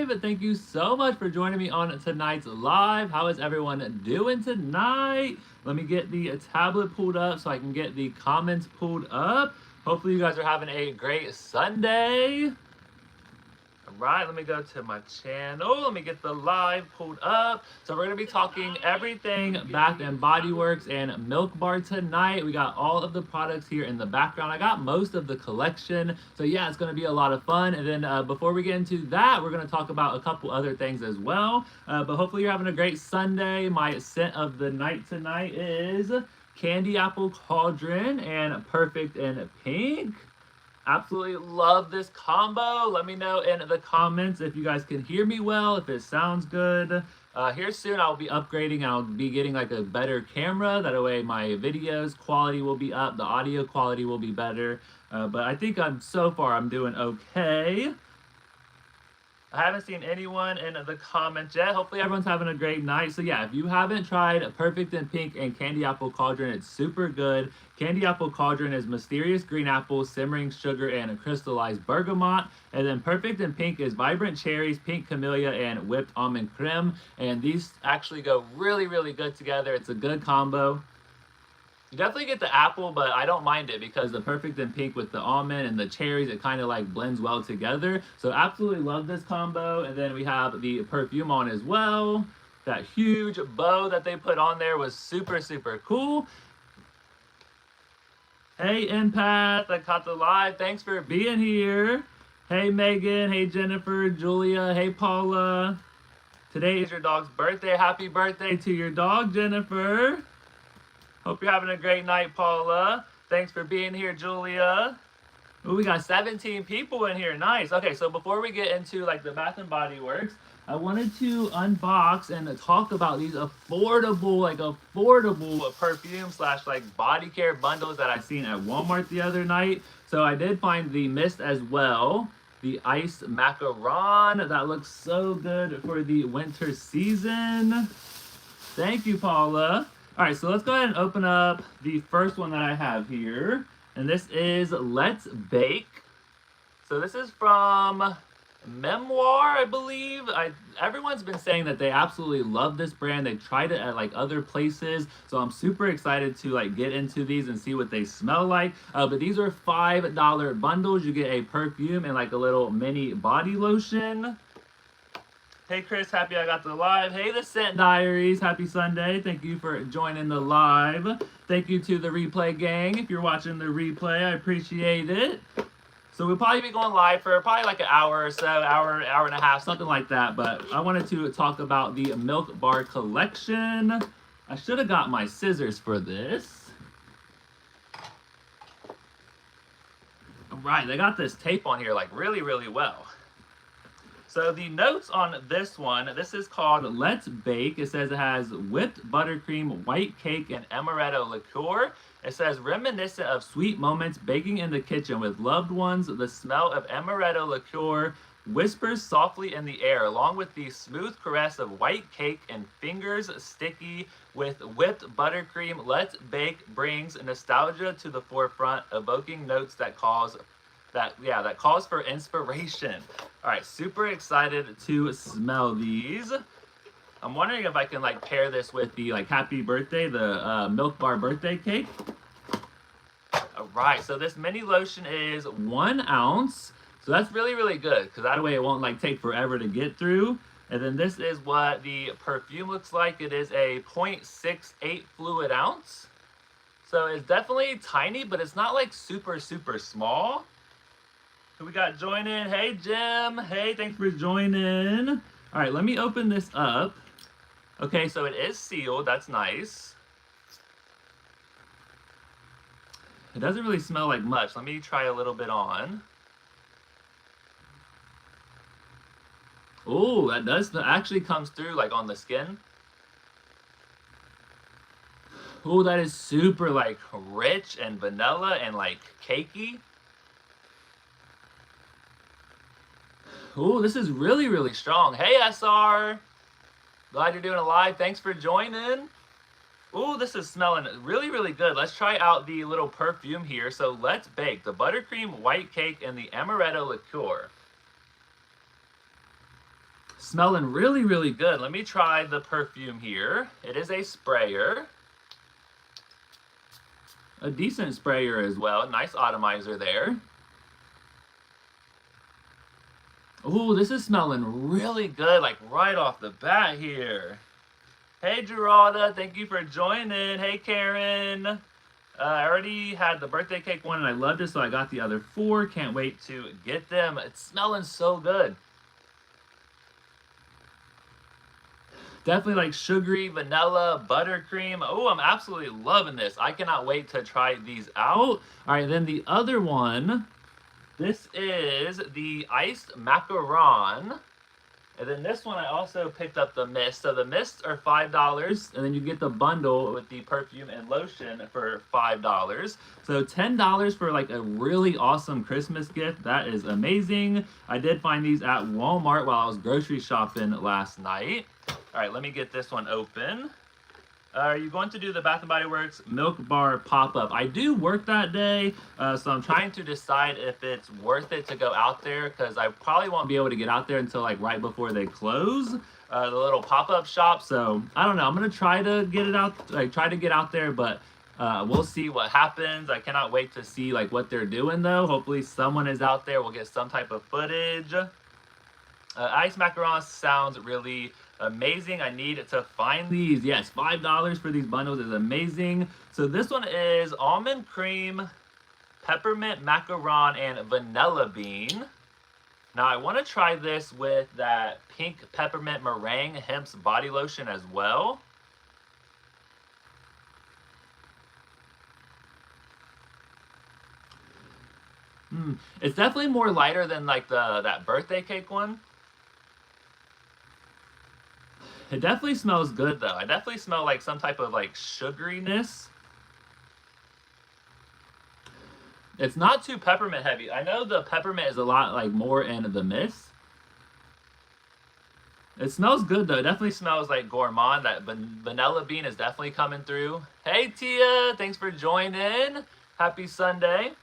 live. Thank you so much for joining me on tonight's live. How is everyone doing tonight? Let me get the tablet pulled up so I can get the comments pulled up. Hopefully you guys are having a great Sunday. Right, let me go to my channel. Let me get the live pulled up. So we're going to be talking everything Bath and Body Works and Milk Bar tonight. We got all of the products here in the background. I got most of the collection. So yeah, it's going to be a lot of fun. And then before we get into that, we're going to talk about a couple other things as well. But hopefully you're having a great Sunday. My scent of the night tonight is Candy Apple Cauldron and Perfect in Pink. Absolutely love this combo. Let me know in the comments if you guys can hear me well, if it sounds good. Here soon I'll be upgrading. I'll be getting like a better camera. That way my videos quality will be up. The audio quality will be better. But I think so far I'm doing okay. I haven't seen anyone in the comments yet. Hopefully everyone's having a great night. So yeah, if you haven't tried Perfect in Pink and Candy Apple Cauldron, it's super good. Candy Apple Cauldron is mysterious green apple, simmering sugar, and crystallized bergamot. And then Perfect in Pink is vibrant cherries, pink camellia, and whipped almond creme. And these actually go really, really good together. It's a good combo. You definitely get the apple, but I don't mind it because the Perfect in Pink with the almond and the cherries, it kind of like blends well together. So absolutely love this combo. And then we have the perfume on as well. That huge bow that they put on there was super, super cool. Hey, Empath, I caught the live. Thanks for being here. Hey, Megan. Hey, Jennifer, Julia. Hey, Paula. Today is your dog's birthday. Happy birthday to your dog, Jennifer. Hope you're having a great night, Paula. Thanks for being here, Julia. Ooh, we got 17 people in here. Nice. Okay, so before we get into like the Bath and Body Works, I wanted to unbox and talk about these affordable perfume slash like body care bundles that I seen at Walmart the other night. So I did find the mist as well. The ice macaron. That looks so good for the winter season. Thank you, Paula. All right, so let's go ahead and open up the first one that I have here. And this is Let's Bake. So this is from Memoir, I believe. Everyone's been saying that they absolutely love this brand. They've tried it at like other places. So I'm super excited to like get into these and see what they smell like. But these are $5 bundles. You get a perfume and like a little mini body lotion. Hey Chris, happy I got the live. Hey The Scent Diaries, happy Sunday. Thank you for joining the live. Thank you to the replay gang. If you're watching the replay, I appreciate it. So we'll probably be going live for probably like an hour or so, hour and a half, something like that. But I wanted to talk about the Milk Bar collection. I should have got my scissors for this. All right, they got this tape on here like really, really well. So the notes on this one, this is called Let's Bake. It says it has whipped buttercream, white cake, and amaretto liqueur. It says reminiscent of sweet moments baking in the kitchen with loved ones. The smell of amaretto liqueur whispers softly in the air, along with the smooth caress of white cake and fingers sticky with whipped buttercream. Let's Bake brings nostalgia to the forefront, evoking notes that calls for inspiration. All right, super excited to smell these. I'm wondering if I can like pair this with the like happy birthday, the Milk Bar birthday cake. All right, so this mini lotion is 1 ounce. So that's really, really good because that way it won't like take forever to get through. And then this is what the perfume looks like. It is a 0.68 fluid ounce. So it's definitely tiny, but it's not like super, super small. We got join in. Hey, Jim. Hey, thanks for joining. All right, let me open this up. Okay, so it is sealed. That's nice. It doesn't really smell like much. Let me try a little bit on. Oh, that actually comes through like on the skin. Oh, that is super like rich and vanilla and like cakey. Ooh, this is really, really strong. Hey, SR. Glad you're doing a live. Thanks for joining. Ooh, this is smelling really, really good. Let's try out the little perfume here. So Let's Bake, the buttercream white cake and the amaretto liqueur. Smelling really, really good. Let me try the perfume here. It is a sprayer. A decent sprayer as well. Nice atomizer there. Ooh, this is smelling really good, like right off the bat here. Hey, Geralda, thank you for joining. Hey, Karen. I already had the birthday cake one and I loved it, so I got the other 4. Can't wait to get them. It's smelling so good. Definitely like sugary, vanilla, buttercream. Oh, I'm absolutely loving this. I cannot wait to try these out. All right, then the other one, this is the iced macaron. And then this one, I also picked up the mist. So the mists are $5, and then you get the bundle with the perfume and lotion for $5. So $10 for like a really awesome Christmas gift. That is amazing. I did find these at Walmart while I was grocery shopping last night. All right, let me get this one open. Are you going to do the Bath & Body Works Milk Bar pop-up? I do work that day, so I'm trying to decide if it's worth it to go out there, because I probably won't be able to get out there until like right before they close the little pop-up shop. So I don't know. I'm gonna try to get it out, get out there, but we'll see what happens. I cannot wait to see like what they're doing though. Hopefully someone is out there. We'll get some type of footage. Ice macarons sounds really amazing. I need to find these. Yes, $5 for these bundles is amazing. So this one is almond cream, peppermint macaron, and vanilla bean. Now I want to try this with that pink peppermint meringue hemp's body lotion as well. It's definitely more lighter than like that birthday cake one. It definitely smells good though. I definitely smell like some type of like sugariness. It's not too peppermint heavy. I know the peppermint is a lot like more in the mist. It smells good though. It definitely smells like gourmand. That vanilla bean is definitely coming through. Hey Tia, thanks for joining. Happy Sunday.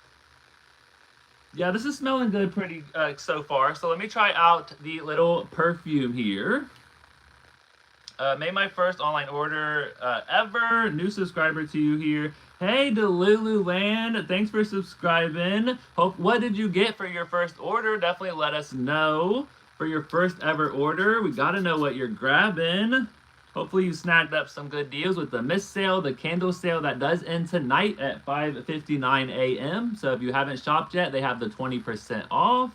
Yeah, this is smelling good pretty so far. So let me try out the little perfume here. Made my first online order ever. New subscriber to you here. Hey, Delululand, thanks for subscribing. What did you get for your first order? Definitely let us know for your first ever order. We gotta know what you're grabbing. Hopefully you snagged up some good deals with the mist sale, the candle sale that does end tonight at 5:59 a.m. So if you haven't shopped yet, they have the 20% off.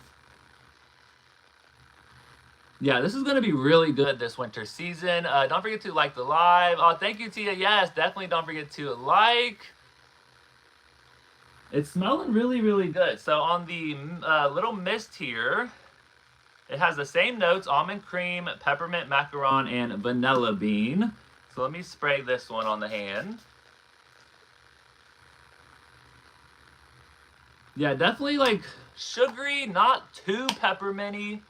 Yeah, this is going to be really good this winter season. Don't forget to like the live. Oh, thank you, Tia. Yes, definitely don't forget to like. It's smelling really, really good. So on the little mist here, it has the same notes: almond cream, peppermint macaron, and vanilla bean. So let me spray this one on the hand. Yeah, definitely like sugary, not too pepperminty.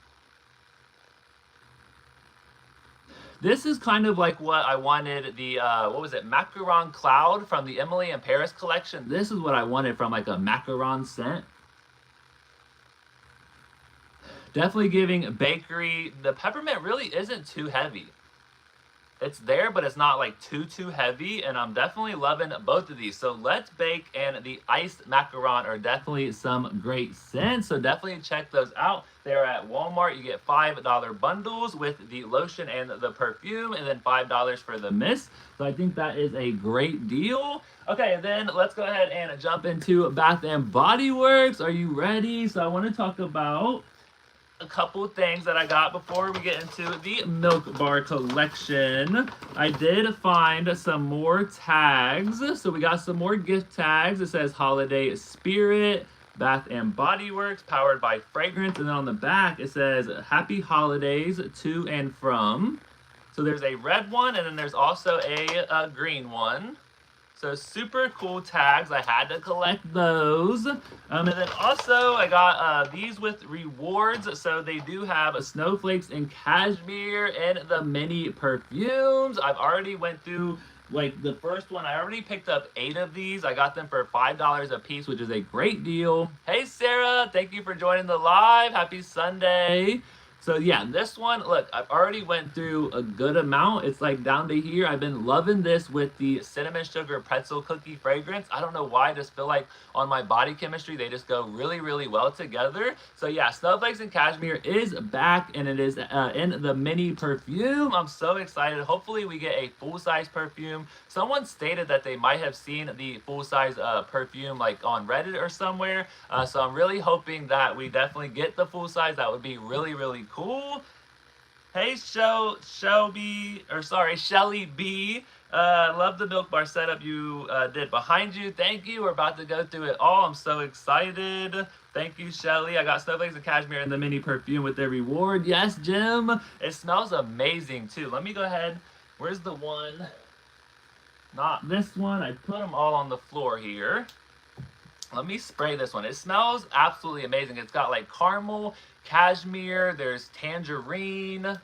This is kind of like what I wanted the, what was it, Macaron Cloud from the Emily in Paris collection. This is what I wanted from like a macaron scent. Definitely giving bakery. The peppermint really isn't too heavy. It's there, but it's not like too heavy, and I'm definitely loving both of these. So Let's Bake and the iced macaron are definitely some great scents, so definitely check those out. They're at Walmart. You get $5 bundles with the lotion and the perfume, and then $5 for the mist. So I think that is a great deal. Okay, then let's go ahead and jump into Bath & Body Works. Are you ready? So I want to talk about a couple things that I got before we get into the Milk Bar collection. I did find some more tags. So we got some more gift tags. It says Holiday Spirit, Bath & Body Works, powered by fragrance. And then on the back, it says Happy Holidays to and from. So there's a red one, and then there's also a green one. So super cool tags. I had to collect those. And then also I got these with rewards. So they do have snowflakes and cashmere and the mini perfumes. I've already went through like the first one. I already picked up 8 of these. I got them for $5 a piece, which is a great deal. Hey Sarah, thank you for joining the live. Happy Sunday. So yeah, this one, look, I've already went through a good amount. It's like down to here. I've been loving this with the cinnamon sugar pretzel cookie fragrance. I don't know why, I just feel like on my body chemistry, they just go really, really well together. So yeah, Snowflakes and Cashmere is back, and it is in the mini perfume. I'm so excited. Hopefully we get a full-size perfume. Someone stated that they might have seen the full-size perfume like on Reddit or somewhere. So I'm really hoping that we definitely get the full size. That would be really, really cool. Hey, Shelby B. Love the milk bar setup you did behind you. Thank you. We're about to go through it all. I'm so excited. Thank you, Shelly. I got Snowflakes and Cashmere in the mini perfume with their reward. Yes, Jim. It smells amazing, too. Let me go ahead. Where's the one? Not this one. I put them all on the floor here. Let me spray this one. It smells absolutely amazing. It's got like caramel, cashmere, there's tangerine.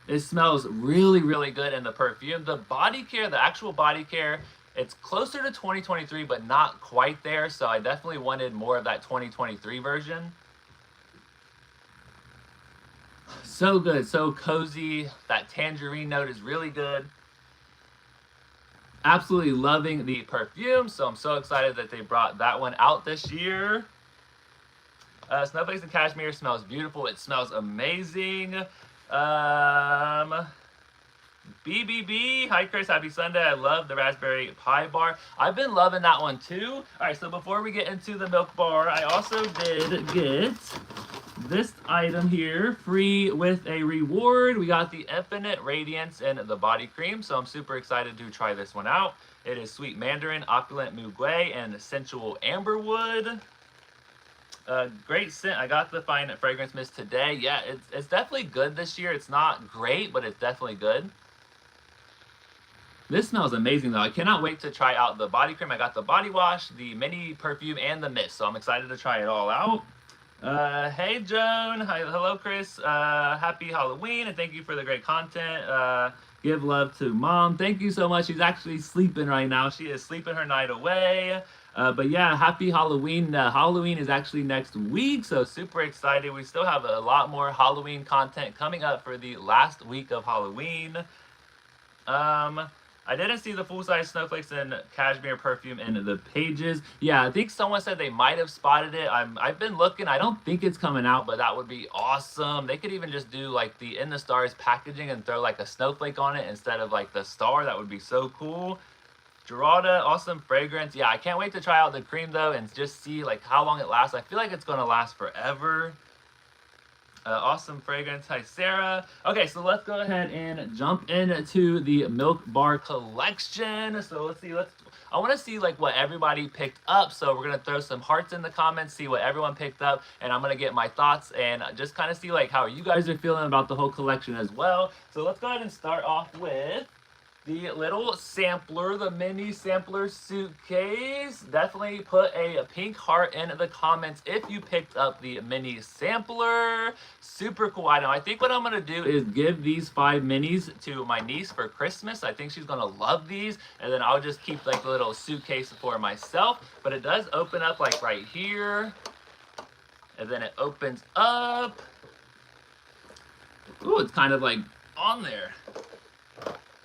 It smells really, really good in the perfume. The body care, the actual body care, it's closer to 2023, but not quite there. So I definitely wanted more of that 2023 version. So good, so cozy. That tangerine note is really good. Absolutely loving the perfume, so I'm so excited that they brought that one out this year. Snowflakes and Cashmere smells beautiful. It smells amazing. BBB, hi Chris, happy Sunday. I love the raspberry pie bar. I've been loving that one too. All right, so before we get into the milk bar, I also did get this item here, free with a reward. We got the Infinite Radiance and the body cream, so I'm super excited to try this one out. It is Sweet Mandarin, Opulent Muguet, and Sensual Amberwood. Great scent. I got the Fine Fragrance Mist today. Yeah, it's definitely good this year. It's not great, but it's definitely good. This smells amazing though. I cannot wait to try out the body cream. I got the body wash, the mini perfume, and the mist, so I'm excited to try it all out. Hey Joan, hi, hello Chris, happy Halloween, and thank you for the great content. Give love to mom. Thank you so much. She's actually sleeping right now. She is sleeping her night away. But yeah, happy Halloween. Halloween is actually next week, so super excited. We still have a lot more Halloween content coming up for the last week of Halloween. I didn't see the full-size Snowflakes and Cashmere perfume in the pages. Yeah, I think someone said they might have spotted it. I've been looking. I don't think it's coming out, but that would be awesome. They could even just do like the In the Stars packaging and throw like a snowflake on it instead of like the star. That would be so cool. Geralda, awesome fragrance. Yeah, I can't wait to try out the cream though and just see like how long it lasts. I feel like it's going to last forever. Awesome fragrance. Hi, Sarah. Okay, so let's go ahead and jump into the Milk Bar collection. So let's see. I want to see like what everybody picked up. So we're gonna throw some hearts in the comments, see what everyone picked up, and I'm gonna get my thoughts and just kind of see like how you guys are feeling about the whole collection as well. So let's go ahead and start off with the little sampler, the mini sampler suitcase. Definitely put a pink heart in the comments if you picked up the mini sampler. Super cool item. I think what I'm gonna do is give these 5 minis to my niece for Christmas. I think she's gonna love these, and then I'll just keep like the little suitcase for myself. But it does open up like right here, and then it opens up. Ooh, it's kind of like on there.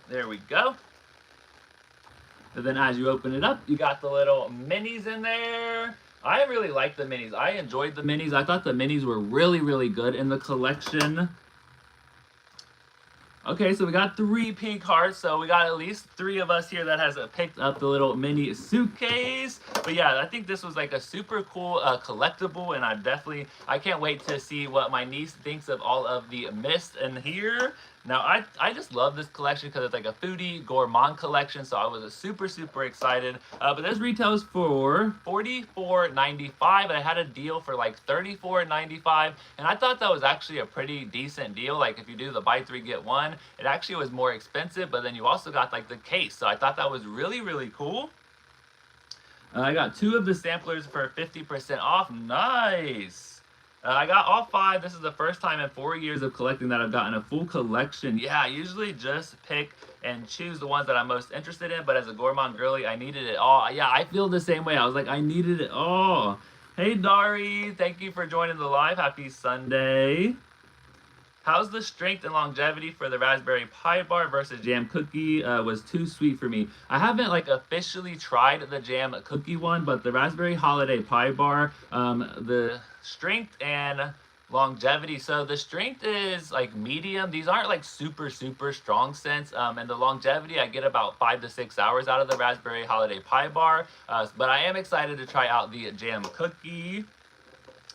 There we go. And then as you open it up, you got the little minis in there. I really like the minis. I enjoyed the minis. I thought the minis were really, really good in the collection. Okay, so we got 3 pink hearts, so we got at least 3 of us here that has picked up the little mini suitcase. But yeah, I think this was like a super cool collectible, and I can't wait to see what my niece thinks of all of the mist in here. Now, I just love this collection because it's like a foodie gourmand collection, so I was super, super excited. But this retails for $44.95, and I had a deal for like $34.95, and I thought that was actually a pretty decent deal. Like if you do the buy 3 get 1, it actually was more expensive, but then you also got like the case, so I thought that was really, really cool. I got 2 of the samplers for 50% off. Nice. I got all 5. This is the first time in 4 years of collecting that I've gotten a full collection. Yeah, I usually just pick and choose the ones that I'm most interested in, but as a gourmand girly, I needed it all. Yeah, I feel the same way. I was like, I needed it all. Hey Dari, thank you for joining the live. Happy Sunday. How's the strength and longevity for the Raspberry Pi Bar versus Jam Cookie? Was too sweet for me. I haven't like officially tried the Jam Cookie one, but the Raspberry Holiday Pi Bar, the strength and longevity. So the strength is like medium. These aren't like super strong scents. And the longevity, I get about 5 to 6 hours out of the Raspberry Holiday Pi Bar. But I am excited to try out the Jam Cookie.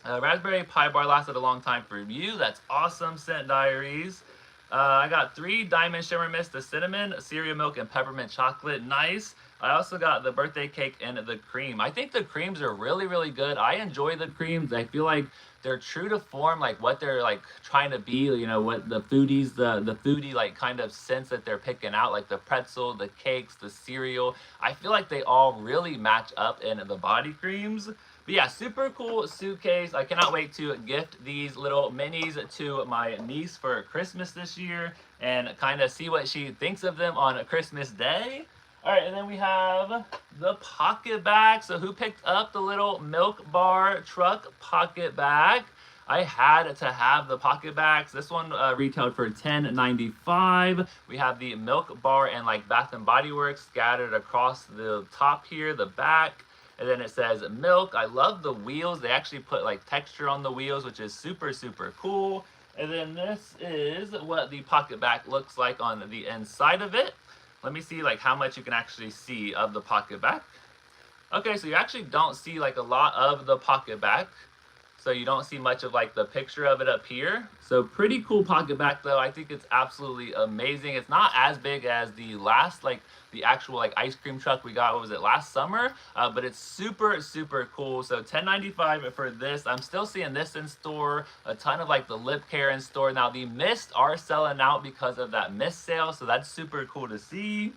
Raspberry Pi Bar lasted a long time for you. That's awesome, Scent Diaries. I got 3 Diamond Shimmer Mist, the cinnamon, cereal milk, and peppermint chocolate. Nice. I also got the birthday cake and the cream. I think the creams are really good. I enjoy the creams. I feel like they're true to form, like what they're like trying to be, you know, what the foodies, the foodie like kind of sense that they're picking out, like the pretzel, the cakes, the cereal. I feel like they all really match up in the body creams. But yeah, super cool suitcase. I cannot wait to gift these little minis to my niece for Christmas this year and kind of see what she thinks of them on Christmas Day. All right, and then we have the pocket bag. So who picked up the little Milk Bar truck pocket bag? I had to have the pocket bags. This one retailed for $10.95. We have the Milk Bar and like Bath and Body Works scattered across the top here, the back. And then it says milk. I love the wheels. They actually put like texture on the wheels, which is super cool. And then this is what the pocket back looks like on the inside of it. Let me see like how much you can actually see of the pocket back. Okay, so you actually don't see like a lot of the pocket back. So you don't see much of like the picture of it up here. So pretty cool pocket back though. I think it's absolutely amazing. It's not as big as the last, like the actual like ice cream truck we got, what was it, last summer? But it's super cool. So $10.95 for this. I'm still seeing this in store. A ton of like the lip care in store. Now the mist are selling out because of that mist sale. So that's super cool to see.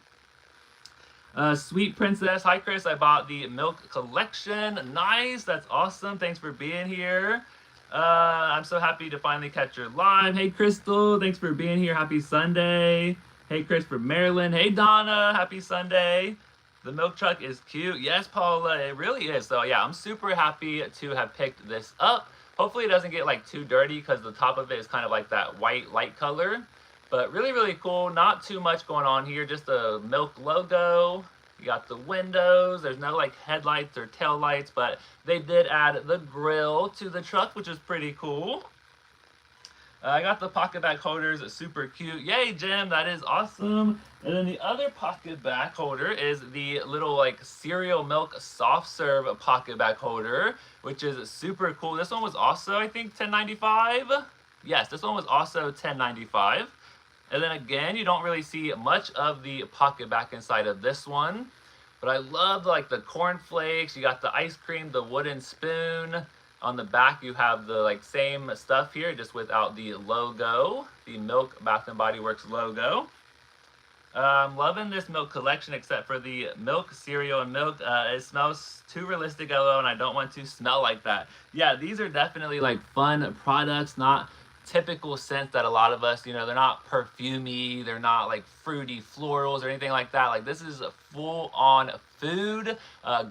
Sweet Princess, hi Chris, I bought the milk collection. Nice, that's awesome. Thanks for being here. I'm so happy to finally catch your live. Hey Crystal, thanks for being here. Happy Sunday. Hey Chris from Maryland. Hey Donna, happy Sunday. The milk truck is cute. Yes, Paula, it really is. So yeah, I'm super happy to have picked this up. Hopefully it doesn't get like too dirty because the top of it is kind of like that white light color. But really cool. Not too much going on here. Just a milk logo. You got the windows. There's no like headlights or tail lights, but they did add the grill to the truck, which is pretty cool. I got the pocket back holders. It's super cute. Yay, Jim. That is awesome. And then the other pocket back holder is the little like cereal milk soft serve pocket back holder, which is super cool. This one was also, I think, $10.95. Yes, this one was also $10.95. And then again, you don't really see much of the pocket back inside of this one. But I love like the cornflakes. You got the ice cream, the wooden spoon. On the back, you have the like same stuff here, just without the logo, the Milk Bath and Body Works logo. I'm loving this milk collection, except for the milk, cereal, and milk. It smells too realistic, LO, and I don't want to smell like that. Yeah, these are definitely like fun products, not typical scents that a lot of us, you know, they're not perfumey, they're not like fruity florals or anything like that. Like this is a full-on food,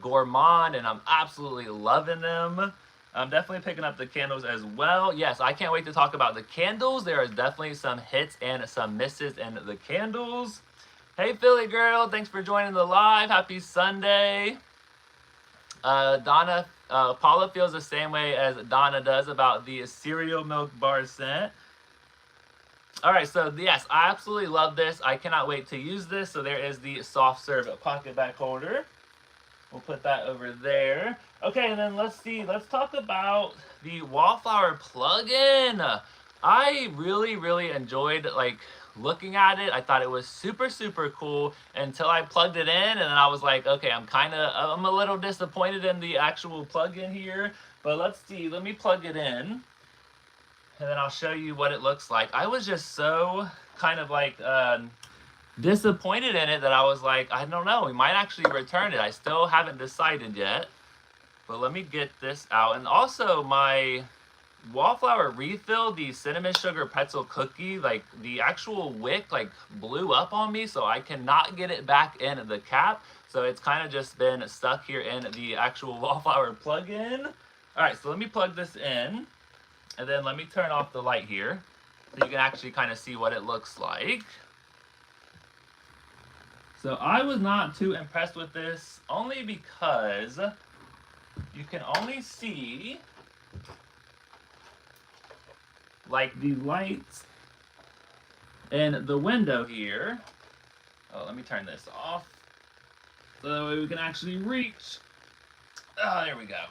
gourmand, and I'm absolutely loving them. I'm definitely picking up the candles as well. Yes, I can't wait to talk about the candles. There is definitely some hits and some misses in the candles. Hey Philly girl, thanks for joining the live. Happy Sunday. Donna, Paula feels the same way as Donna does about the cereal milk bar scent. All right, so yes, I absolutely love this. I cannot wait to use this. So there is the soft serve pocket back holder. We'll put that over there. Okay, and then let's talk about the Wallflower plug-in. I really enjoyed like looking at it. I thought it was super cool until I plugged it in, and then I was like, okay, I'm a little disappointed in the actual plug-in here. But let's see, let me plug it in, and then I'll show you what it looks like. I was just so kind of like disappointed in it that I was like, I don't know, we might actually return it. I still haven't decided yet, but let me get this out. And also my Wallflower refill, the cinnamon sugar pretzel cookie, like the actual wick like blew up on me, so I cannot get it back in the cap. So it's kind of just been stuck here in the actual Wallflower plug-in. All right, so let me plug this in, and then let me turn off the light here so you can actually kind of see what it looks like. So I was not too impressed with this, only because you can only see like the lights in the window here. Oh, let me turn this off so that way we can actually reach. Oh, there we go.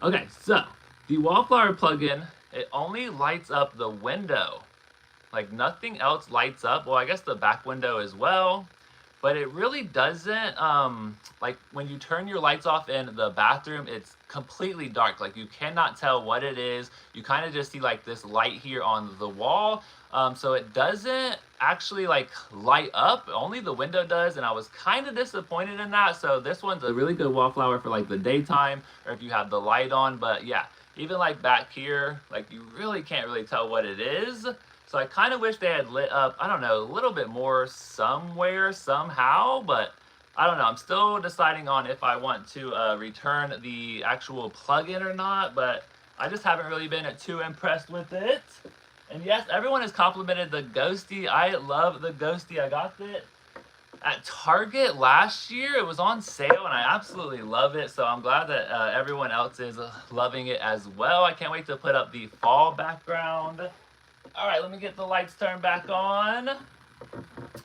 Okay, so the wallflower plugin, it only lights up the window. Like nothing else lights up. Well, I guess the back window as well. But it really doesn't, like when you turn your lights off in the bathroom, it's completely dark. Like you cannot tell what it is. You kind of just see like this light here on the wall. So it doesn't actually like light up, only the window does. And I was kind of disappointed in that. So this one's a really good wallflower for like the daytime or if you have the light on. But yeah, even like back here, like you really can't really tell what it is. So I kind of wish they had lit up, I don't know, a little bit more somewhere, somehow, but I don't know. I'm still deciding on if I want to return the actual plugin or not, but I just haven't really been too impressed with it. And yes, everyone has complimented the Ghosty. I love the Ghosty. I got it at Target last year. It was on sale and I absolutely love it. So I'm glad that everyone else is loving it as well. I can't wait to put up the fall background. All right, let me get the lights turned back on.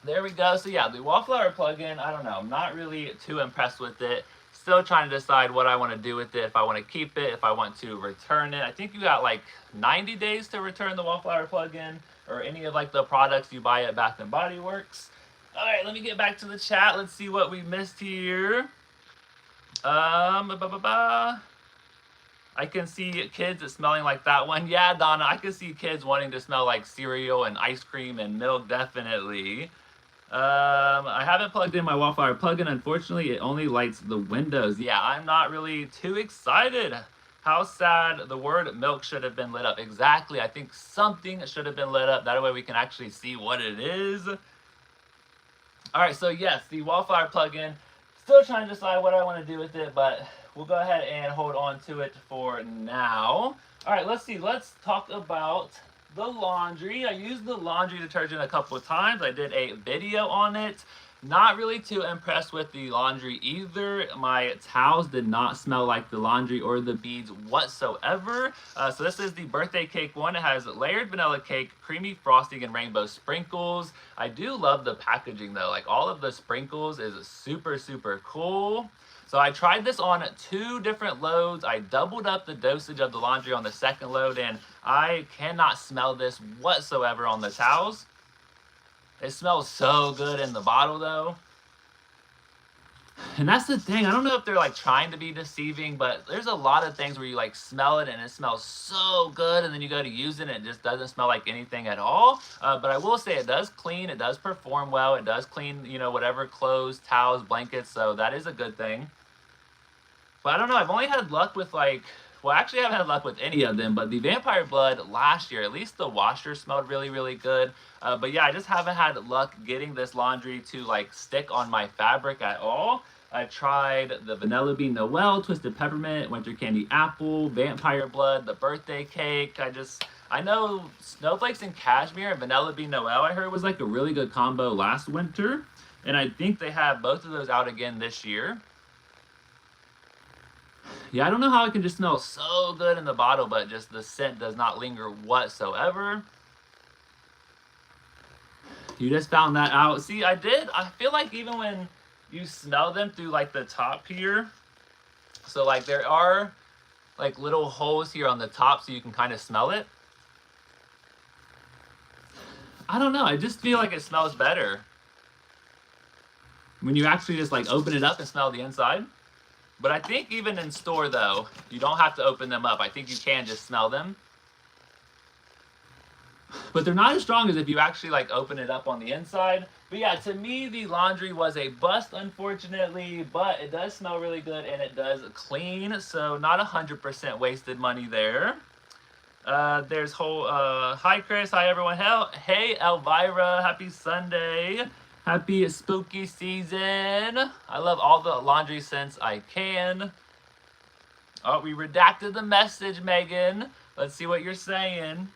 There we go. So yeah, the wallflower plugin, I don't know. I'm not really too impressed with it. Still trying to decide what I want to do with it. If I want to keep it, if I want to return it. I think you got like 90 days to return the wallflower plugin or any of like the products you buy at Bath & Body Works. All right, let me get back to the chat. Let's see what we missed here. I can see kids smelling like that one. Yeah, Donna, I can see kids wanting to smell like cereal and ice cream and milk, definitely. I haven't plugged in my wallflower plugin. Unfortunately, it only lights the windows. Yeah, I'm not really too excited. How sad. The word milk should have been lit up. Exactly. I think something should have been lit up. That way we can actually see what it is. All right, so yes, the wallflower plugin. Still trying to decide what I want to do with it, but we'll go ahead and hold on to it for now. All right, let's see. Let's talk about the laundry. I used the laundry detergent a couple of times. I did a video on it. Not really too impressed with the laundry either. My towels did not smell like the laundry or the beads whatsoever. So this is the birthday cake one. It has layered vanilla cake, creamy frosting, and rainbow sprinkles. I do love the packaging though. Like all of the sprinkles is super, super cool. So I tried this on 2 different loads. I doubled up the dosage of the laundry on the second load, and I cannot smell this whatsoever on the towels. It smells so good in the bottle though. And that's the thing. I don't know if they're like trying to be deceiving, but there's a lot of things where you like smell it and it smells so good, and then you go to use it and it just doesn't smell like anything at all. But I will say it does clean. It does perform well. It does clean, you know, whatever clothes, towels, blankets. So that is a good thing. But I don't know. I've only had luck with like, well, actually I haven't had luck with any of them, but the Vampire Blood last year, at least the washer smelled really, really good. But yeah, I just haven't had luck getting this laundry to like stick on my fabric at all. I tried the Vanilla Bean Noel, Twisted Peppermint, Winter Candy Apple, Vampire Blood, the birthday cake. I know Snowflakes and Cashmere and Vanilla Bean Noel I heard was like a really good combo last winter. And I think they have both of those out again this year. Yeah, I don't know how it can just smell so good in the bottle, but just the scent does not linger whatsoever. You just found that out. See, I feel like even when you smell them through like the top here, so like there are like little holes here on the top so you can kind of smell it. I don't know, I just feel like it smells better when you actually just like open it up and smell the inside. But I think even in store though, you don't have to open them up. I think you can just smell them. But they're not as strong as if you actually like open it up on the inside. But yeah, to me, the laundry was a bust, unfortunately, but it does smell really good and it does clean. So not 100% wasted money there. There's hi Chris, hi everyone. Hey Elvira, happy Sunday. Happy spooky season. I love all the laundry scents I can. Oh, we redacted the message, Megan. Let's see what you're saying.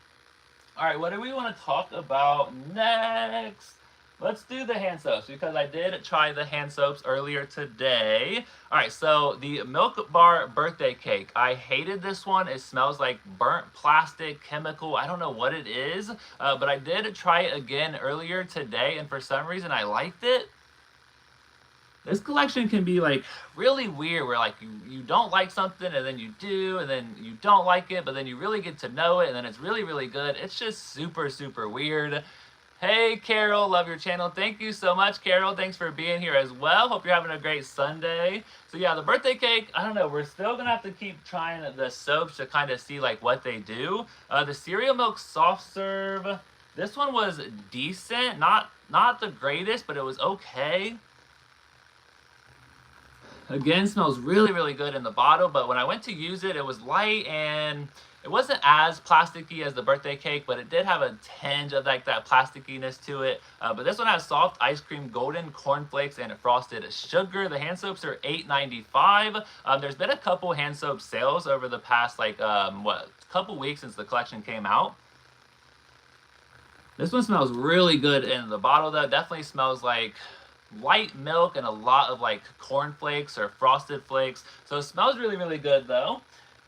All right, what do we want to talk about next? Let's do the hand soaps because I did try the hand soaps earlier today. All right, so the Milk Bar birthday cake. I hated this one. It smells like burnt plastic, chemical. I don't know what it is, but I did try it again earlier today, and for some reason I liked it. This collection can be like really weird where like you don't like something and then you do and then you don't like it but then you really get to know it and then it's really really good. It's just super weird. Hey Carol, love your channel. Thank you so much, Carol. Thanks for being here as well. Hope you're having a great Sunday. So yeah, the birthday cake, I don't know, we're still gonna have to keep trying the soaps to kind of see like what they do. The cereal milk soft serve, this one was decent, not the greatest, but it was okay. Again, smells really, really good in the bottle, but when I went to use it, it was light and it wasn't as plasticky as the birthday cake, but it did have a tinge of like that plastickiness to it. But this one has soft ice cream, golden cornflakes, and frosted sugar. The hand soaps are $8.95. There's been a couple hand soap sales over the past like couple weeks since the collection came out. This one smells really good in the bottle though. Definitely smells like light milk and a lot of like corn flakes or frosted flakes. So it smells really, really good though.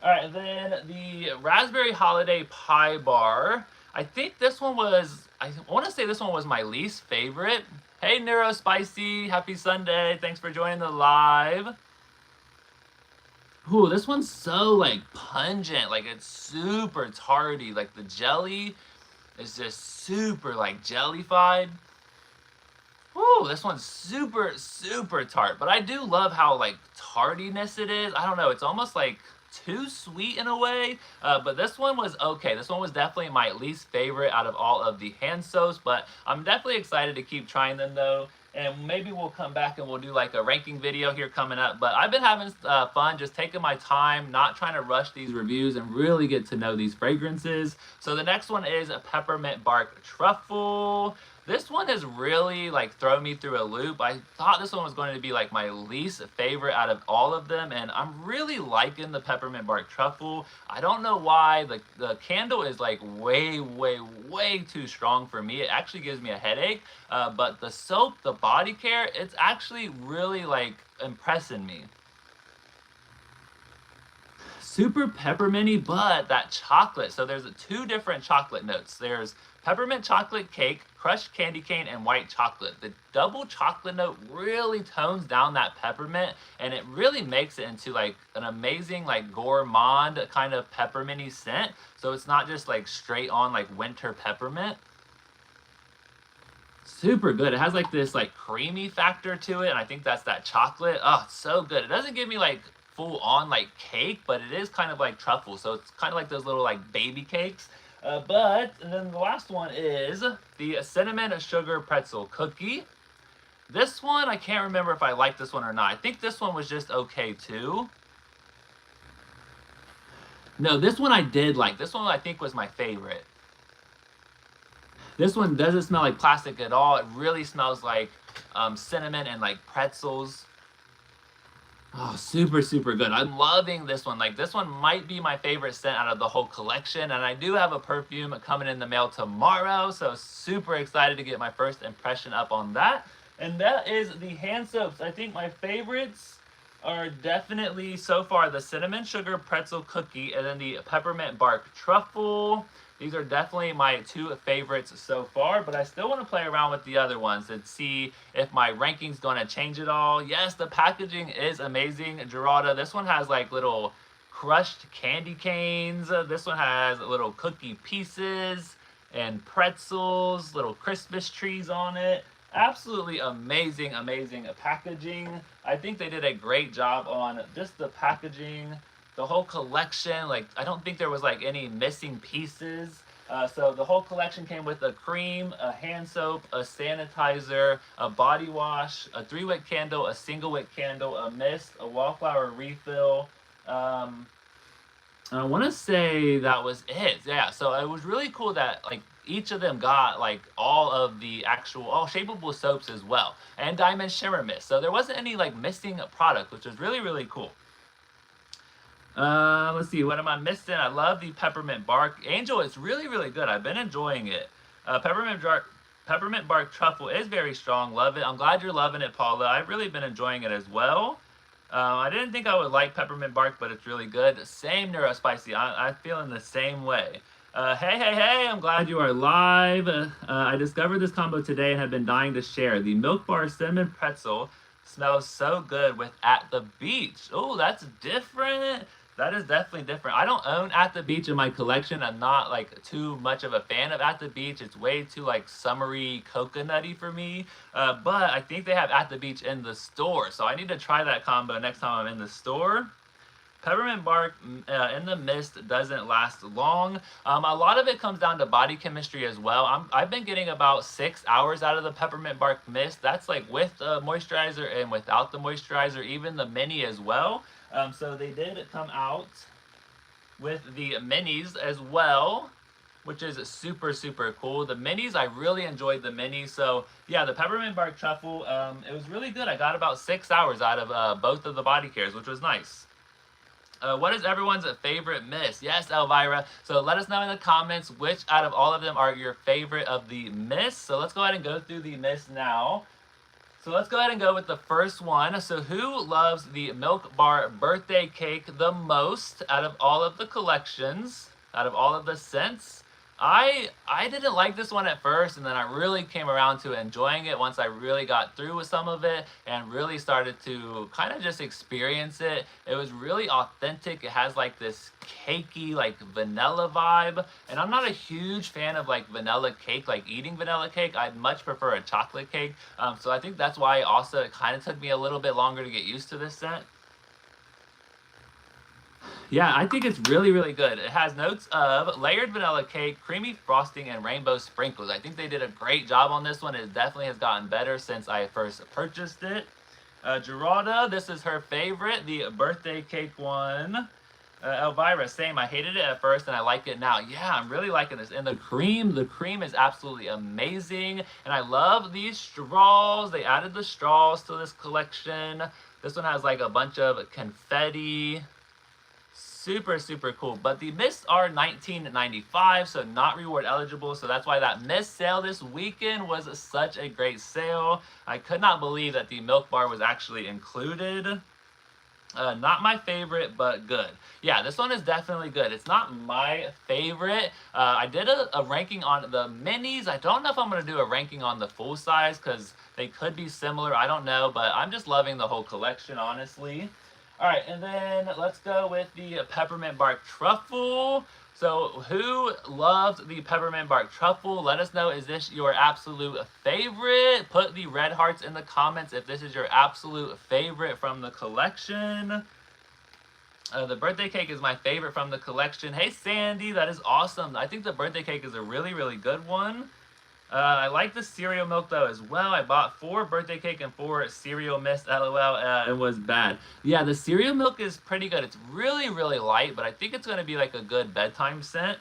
All right, and then the raspberry holiday pie bar. I think this one was, I want to say this one was my least favorite. Hey Neuro Spicy, happy Sunday. Thanks for joining the live. Ooh, this one's so like pungent, like it's super tarty. Like the jelly is just super like jellified. Ooh, this one's super tart, but I do love how like tardiness it is. I don't know, it's almost like too sweet in a way, but this one was okay. This one was definitely my least favorite out of all of the hand soaps, but I'm definitely excited to keep trying them though, and maybe we'll come back and we'll do like a ranking video here coming up. But I've been having fun just taking my time, not trying to rush these reviews and really get to know these fragrances. So the next one is a peppermint bark truffle. This one has really like thrown me through a loop. I thought this one was going to be like my least favorite out of all of them, and I'm really liking the peppermint bark truffle. I don't know why. The candle is like way too strong for me. It actually gives me a headache, but the soap, the body care, it's actually really like impressing me. Super pepperminty, but that chocolate. So there's two different chocolate notes. There's peppermint chocolate cake, crushed candy cane, and white chocolate. The double chocolate note really tones down that peppermint, and it really makes it into like an amazing like gourmand kind of pepperminty scent. So it's not just like straight on like winter peppermint. Super good. It has like this like creamy factor to it, and I think that's that chocolate. Oh, it's so good. It doesn't give me like full on like cake, but it is kind of like truffle, so it's kind of like those little like baby cakes. And then the last one is the cinnamon sugar pretzel cookie. This one, I can't remember if I liked this one or not. I think this one was just okay too. No, this one I did like. This one I think was my favorite. This one doesn't smell like plastic at all. It really smells like cinnamon and like pretzels. Oh, super good. I'm loving this one. Like, this one might be my favorite scent out of the whole collection. And I do have a perfume coming in the mail tomorrow. So super excited to get my first impression up on that. And that is the hand soaps. I think my favorites are definitely so far the cinnamon sugar pretzel cookie and then the peppermint bark truffle. These are definitely my two favorites so far, but I still want to play around with the other ones and see if my ranking's going to change at all. Yes, the packaging is amazing, Geralda. This one has like little crushed candy canes. This one has little cookie pieces and pretzels, little Christmas trees on it. Absolutely amazing packaging. I think they did a great job on just the packaging. The whole collection, like, I don't think there was like any missing pieces. So the whole collection came with a cream, a hand soap, a sanitizer, a body wash, a 3-wick candle, a single-wick candle, a mist, a wallflower refill. I want to say that was it. Yeah, so it was really cool that like each of them got like all of the actual shapeable soaps as well, and diamond shimmer mist. So there wasn't any like missing product, which was really cool. Let's see, what am I missing? I love the peppermint bark. Angel is really, really good. I've been enjoying it. Peppermint bark truffle is very strong. Love it. I'm glad you're loving it, Paula. I've really been enjoying it as well. I didn't think I would like peppermint bark, but it's really good. Same Neurospicy. I'm feeling the same way. Hey, I'm glad you are live. I discovered this combo today and have been dying to share. The Milk Bar Cinnamon Pretzel smells so good with At the Beach. Oh, that's different. That is definitely different. I don't own At the Beach in my collection. I'm not like too much of a fan of At the Beach. It's way too like summery, coconutty for me. But I think they have At the Beach in the store. So I need to try that combo next time I'm in the store. Peppermint bark in the mist doesn't last long. A lot of it comes down to body chemistry as well. I've been getting about 6 hours out of the peppermint bark mist. That's like with the moisturizer and without the moisturizer, even the mini as well. So they did come out with the minis as well, which is super, super cool. The minis, I really enjoyed the minis. So yeah, the peppermint bark truffle, it was really good. I got about 6 hours out of both of the body cares, which was nice. What is everyone's favorite mist? Yes, Elvira. So let us know in the comments which out of all of them are your favorite of the mists. So let's go ahead and go through the mists now. So let's go ahead and go with the first one. So who loves the Milk Bar birthday cake the most out of all of the collections, out of all of the scents? I didn't like this one at first, and then I really came around to enjoying it once I really got through with some of it and really started to kind of just experience it. It was really authentic. It has like this cakey, like vanilla vibe, and I'm not a huge fan of like vanilla cake, like eating vanilla cake. I'd much prefer a chocolate cake. So I think that's why also it kind of took me a little bit longer to get used to this scent. Yeah, I think it's really, really good. It has notes of layered vanilla cake, creamy frosting, and rainbow sprinkles. I think they did a great job on this one. It definitely has gotten better since I first purchased it. Geralda, this is her favorite, the birthday cake one. Elvira, same. I hated it at first and I like it now. Yeah, I'm really liking this. And the cream is absolutely amazing. And I love these straws. They added the straws to this collection. This one has like a bunch of confetti. Super, super cool. But the mists are $19.95, so not reward eligible. So that's why that mist sale this weekend was such a great sale. I could not believe that the Milk Bar was actually included. Not my favorite, but good. Yeah, this one is definitely good. It's not my favorite. I did a ranking on the minis. I don't know if I'm going to do a ranking on the full size because they could be similar. I don't know, but I'm just loving the whole collection, honestly. All right, and then let's go with the peppermint bark truffle. So who loves the peppermint bark truffle? Let us know, is this your absolute favorite? Put the red hearts in the comments if this is your absolute favorite from the collection. The birthday cake is my favorite from the collection. Hey, Sandy, that is awesome. I think the birthday cake is a really, really good one. I like the cereal milk though as well. I bought 4 birthday cake and 4 cereal mist. LOL. It was bad. Yeah, the cereal milk is pretty good. It's really, really light, but I think it's going to be like a good bedtime scent.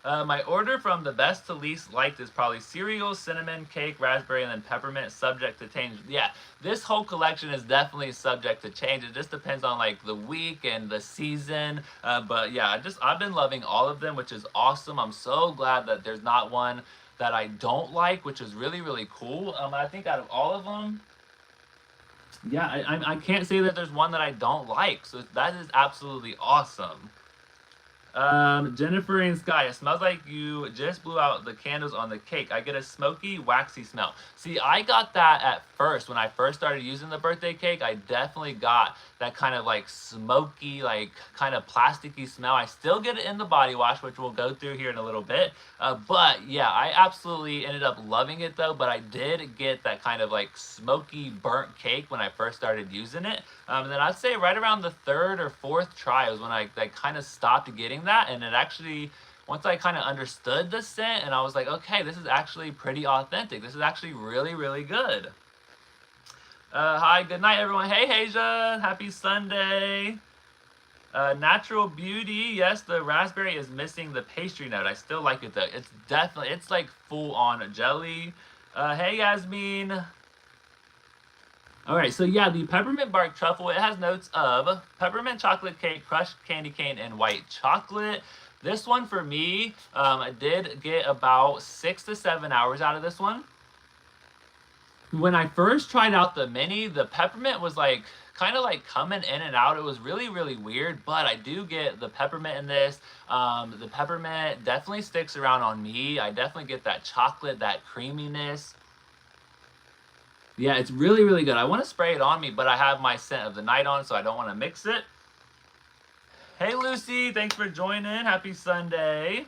My order from the best to least liked is probably cereal, cinnamon, cake, raspberry, and then peppermint, subject to change. Yeah, this whole collection is definitely subject to change. It just depends on like the week and the season. But yeah, I've been loving all of them, which is awesome. I'm so glad that there's not one that I don't like, which is really, really cool. I think out of all of them, yeah, I can't say that there's one that I don't like. So that is absolutely awesome. Jennifer and Sky, it smells like you just blew out the candles on the cake. I get a smoky, waxy smell. See, I got that at first. When I first started using the birthday cake, I definitely got that kind of like smoky, like kind of plasticky smell. I still get it in the body wash, which we'll go through here in a little bit. But yeah, I absolutely ended up loving it though. But I did get that kind of like smoky, burnt cake when I first started using it. And then I'd say right around the 3rd or 4th try was when I kind of stopped getting that. And it actually, once I kind of understood the scent and I was like, okay, this is actually pretty authentic. This is actually really, really good. Hi, good night, everyone. Hey, Hasia, happy Sunday. Natural Beauty, yes, the raspberry is missing the pastry note. I still like it though. It's like full on jelly. Hey, Yasmin. All right, so yeah, the peppermint bark truffle, it has notes of peppermint chocolate cake, crushed candy cane, and white chocolate. This one for me, I did get about 6 to 7 hours out of this one. When I first tried out the mini, the peppermint was like kind of like coming in and out. It was really, really weird, but I do get the peppermint in this. The peppermint definitely sticks around on me. I definitely get that chocolate, that creaminess. Yeah, it's really, really good. I want to spray it on me, but I have my scent of the night on, so I don't want to mix it. Hey, Lucy, thanks for joining. Happy Sunday.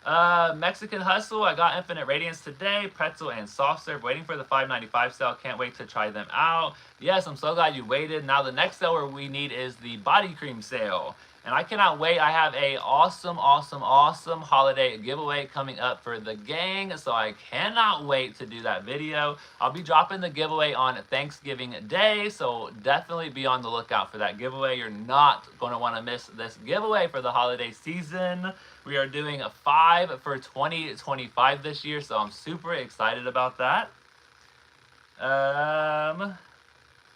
Mexican Hustle, I got Infinite Radiance today, pretzel and soft serve, waiting for the $5.95 sale. Can't wait to try them out. Yes, I'm so glad you waited. Now the next sale we need is the body cream sale. And I cannot wait. I have a awesome holiday giveaway coming up for the gang, so I cannot wait to do that video. I'll be dropping the giveaway on Thanksgiving Day, so definitely be on the lookout for that giveaway. You're not going to want to miss this giveaway for the holiday season. We are doing a 5 for 2025 this year, so I'm super excited about that.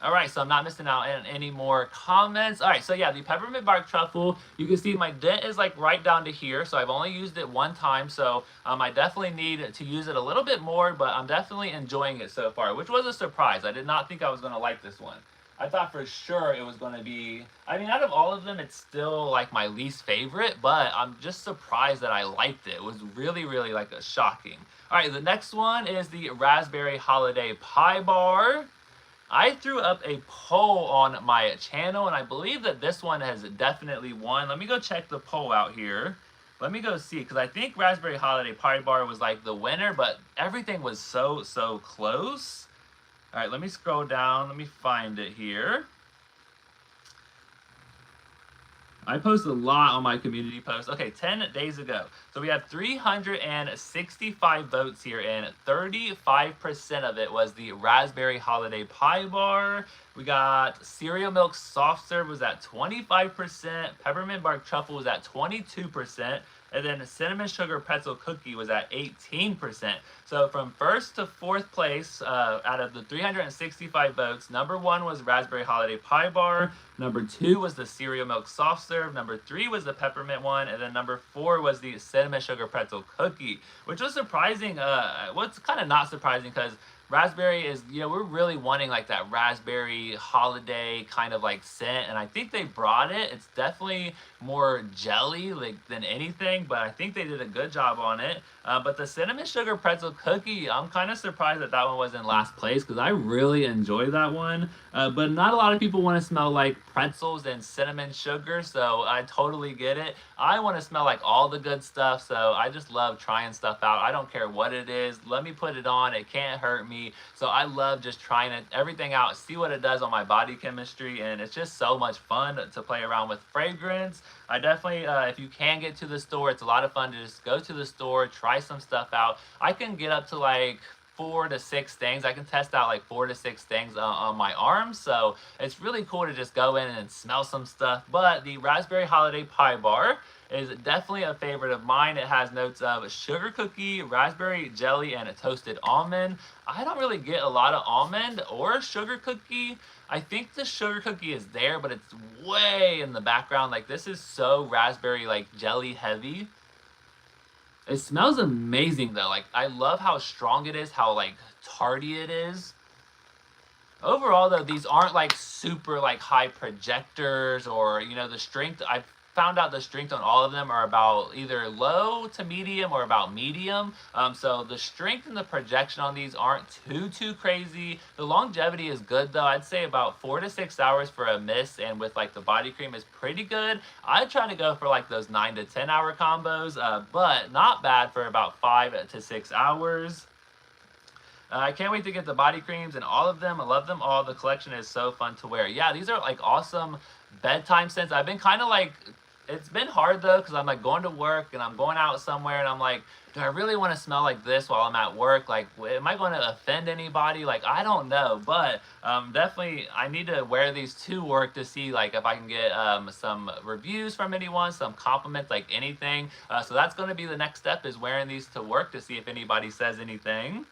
All right, so I'm not missing out on any more comments. All right, so yeah, the peppermint bark truffle, you can see my dent is like right down to here, so I've only used it one time, so I definitely need to use it a little bit more, but I'm definitely enjoying it so far, which was a surprise. I did not think I was going to like this one. I thought for sure it was going to be, I mean, out of all of them, it's still like my least favorite, but I'm just surprised that I liked it. It was really, really like a shocking. All right, the next one is the Raspberry Holiday Pie Bar. I threw up a poll on my channel, and I believe that this one has definitely won. Let me go check the poll out here. Let me go see, because I think Raspberry Holiday Pie Bar was like the winner, but everything was so close. All right, let me scroll down. Let me find it here. I posted a lot on my community post. Okay, 10 days ago. So we had 365 votes here, and 35% of it was the Raspberry Holiday Pie Bar. We got cereal milk soft serve was at 25%. Peppermint bark truffle was at 22%. And then cinnamon sugar pretzel cookie was at 18%. So from first to fourth place, out of the 365 votes, number 1 was Raspberry Holiday Pie Bar. Number 2 was the cereal milk soft serve. Number 3 was the peppermint one. And then number 4 was the cinnamon sugar pretzel cookie, which was surprising. What's kind of not surprising, because raspberry is, you know, we're really wanting like that raspberry holiday kind of like scent, and I think they brought it. It's definitely more jelly like than anything, but I think they did a good job on it. But the cinnamon sugar pretzel cookie, I'm kind of surprised that that one was in last place, because I really enjoyed that one. But not a lot of people want to smell like pretzels and cinnamon sugar, so I totally get it. I want to smell like all the good stuff, so I just love trying stuff out. I don't care what it is. Let me put it on. It can't hurt me. So I love just trying everything out, see what it does on my body chemistry, and it's just so much fun to play around with fragrance. I definitely, if you can get to the store, it's a lot of fun to just go to the store, try some stuff out. I can get up to like 4 to 6 things. I can test out like 4 to 6 things on my arms, so it's really cool to just go in and smell some stuff. But the Raspberry Holiday Pie Bar is definitely a favorite of mine. It has notes of sugar cookie, raspberry jelly, and a toasted almond. I don't really get a lot of almond or sugar cookie. I think the sugar cookie is there, but it's way in the background. Like, this is so raspberry, like jelly heavy. It smells amazing though. Like, I love how strong it is, how like tarty it is. Overall though, these aren't like super like high projectors, or, you know, the strength, I've found out the strength on all of them are about either low to medium or about medium. So the strength and the projection on these aren't too crazy. The longevity is good though. I'd say about 4 to 6 hours for a mist, and with like the body cream is pretty good. I try to go for like those 9 to 10 hour combos, but not bad for about 5 to 6 hours. I can't wait to get the body creams and all of them. I love them all. The collection is so fun to wear. Yeah, these are like awesome bedtime scents. I've been kind of like, it's been hard though, because I'm like going to work and I'm going out somewhere, and I'm like, do I really want to smell like this while I'm at work? Like, am I going to offend anybody? Like, I don't know, but definitely I need to wear these to work to see like if I can get some reviews from anyone, some compliments, like anything. So that's going to be the next step, is wearing these to work to see if anybody says anything.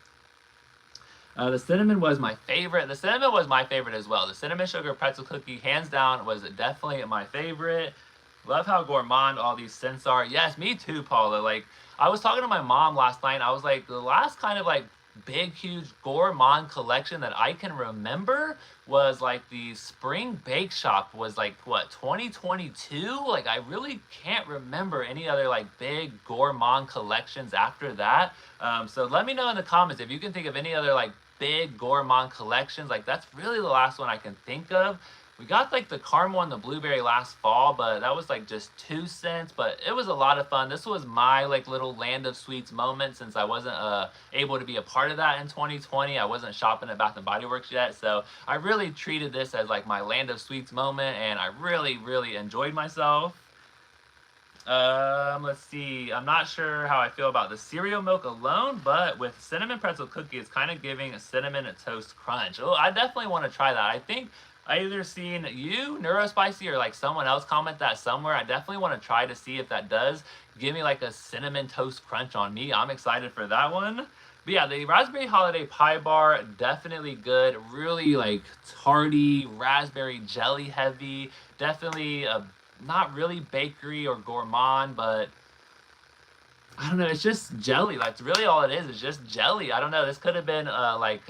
The cinnamon was my favorite. The cinnamon was my favorite as well. The cinnamon sugar pretzel cookie, hands down, was definitely my favorite. Love how gourmand all these scents are. Yes, me too, Paula. Like, I was talking to my mom last night. I was like, the last kind of like big, huge gourmand collection that I can remember was like the Spring Bake Shop was like, what, 2022? Like, I really can't remember any other like big gourmand collections after that. So let me know in the comments if you can think of any other like big gourmand collections. Like, that's really the last one I can think of. We got like the caramel and the blueberry last fall, but that was like just 2 cents, but it was a lot of fun. This was my like little land of sweets moment since I wasn't able to be a part of that in 2020. I wasn't shopping at Bath and Body Works yet, so I really treated this as like my land of sweets moment, and I really, really enjoyed myself. Let's see. I'm not sure how I feel about the cereal milk alone, but with cinnamon pretzel cookie, it's kind of giving a cinnamon toast crunch. Oh, I definitely want to try that. I think I either seen you, Neurospicy, or like someone else comment that somewhere. I definitely want to try to see if that does give me like a cinnamon toast crunch on me. I'm excited for that one. But yeah, the raspberry holiday pie bar, definitely good. Really like tarty, raspberry jelly heavy. Definitely not really bakery or gourmand, but I don't know, it's just jelly. That's really all it is. It's just jelly. I don't know. This could have been like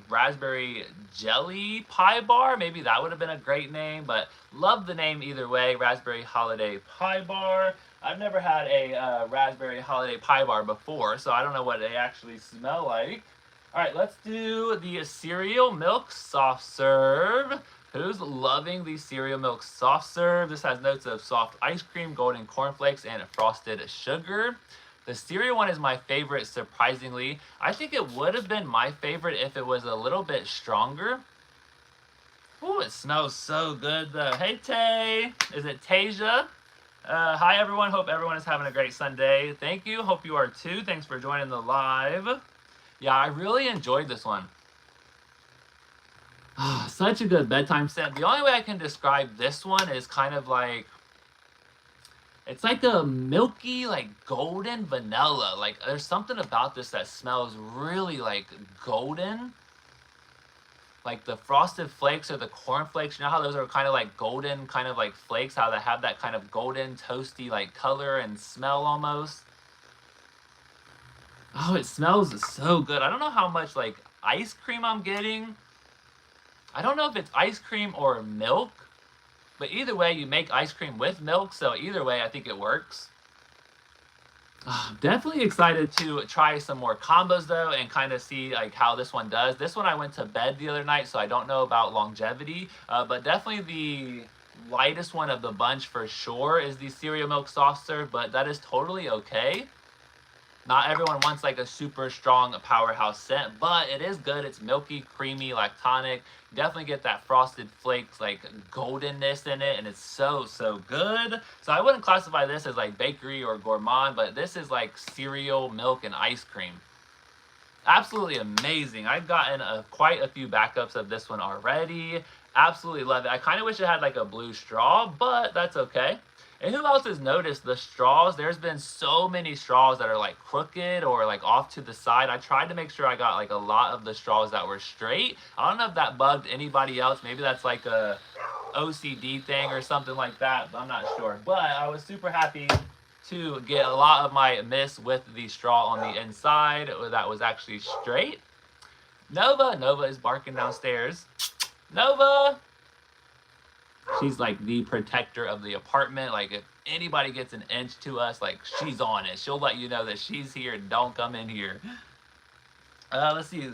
raspberry jelly pie bar. Maybe that would have been a great name, but love the name either way. Raspberry holiday pie bar. I've never had a raspberry holiday pie bar before, so I don't know what they actually smell like. All right, let's do the cereal milk soft serve. Who's loving the cereal milk soft serve? This has notes of soft ice cream, golden cornflakes, and frosted sugar. The cereal one is my favorite, surprisingly. I think it would have been my favorite if it was a little bit stronger. Ooh, it smells so good though. Hey Tay, is it Tasia? Hi everyone, hope everyone is having a great Sunday. Thank you, hope you are too. Thanks for joining the live. Yeah, I really enjoyed this one. Such a good bedtime scent. The only way I can describe this one is kind of like, it's like a milky, like golden vanilla. Like there's something about this that smells really like golden. Like the frosted flakes or the corn flakes, you know how those are kind of like golden, kind of like flakes, how they have that kind of golden, toasty like color and smell almost. Oh, it smells so good. I don't know how much like ice cream I'm getting. I don't know if it's ice cream or milk, but either way, you make ice cream with milk, so either way, I think it works. Definitely excited to try some more combos though and kind of see like how this one does. This one I went to bed the other night, so I don't know about longevity, but definitely the lightest one of the bunch for sure is the cereal milk soft serve, but that is totally okay. Not everyone wants like a super strong powerhouse scent, but it is good. It's milky, creamy, lactonic. Definitely get that frosted flakes, like goldenness in it, and it's so, so good. So I wouldn't classify this as like bakery or gourmand, but this is like cereal, milk, and ice cream. Absolutely amazing. I've gotten quite a few backups of this one already. Absolutely love it. I kind of wish it had like a blue straw, but that's okay. And who else has noticed the straws? There's been so many straws that are like crooked or like off to the side. I tried to make sure I got like a lot of the straws that were straight. I don't know if that bugged anybody else. Maybe that's like a OCD thing or something like that, but I'm not sure. But I was super happy to get a lot of my miss with the straw on the inside that was actually straight. Nova is barking downstairs. Nova! She's like the protector of the apartment. Like if anybody gets an inch to us, like she's on it. She'll let you know that she's here and don't come in here. Let's see.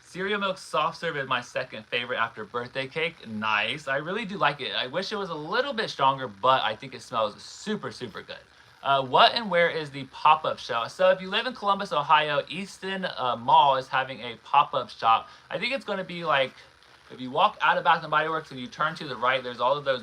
Cereal milk soft serve is my second favorite after birthday cake. Nice. I really do like it. I wish it was a little bit stronger, but I think it smells super, super good. What and where is the pop-up shop? So if you live in Columbus, Ohio, Easton Mall is having a pop-up shop. I think it's going to be like if you walk out of Bath & Body Works and you turn to the right, there's all of those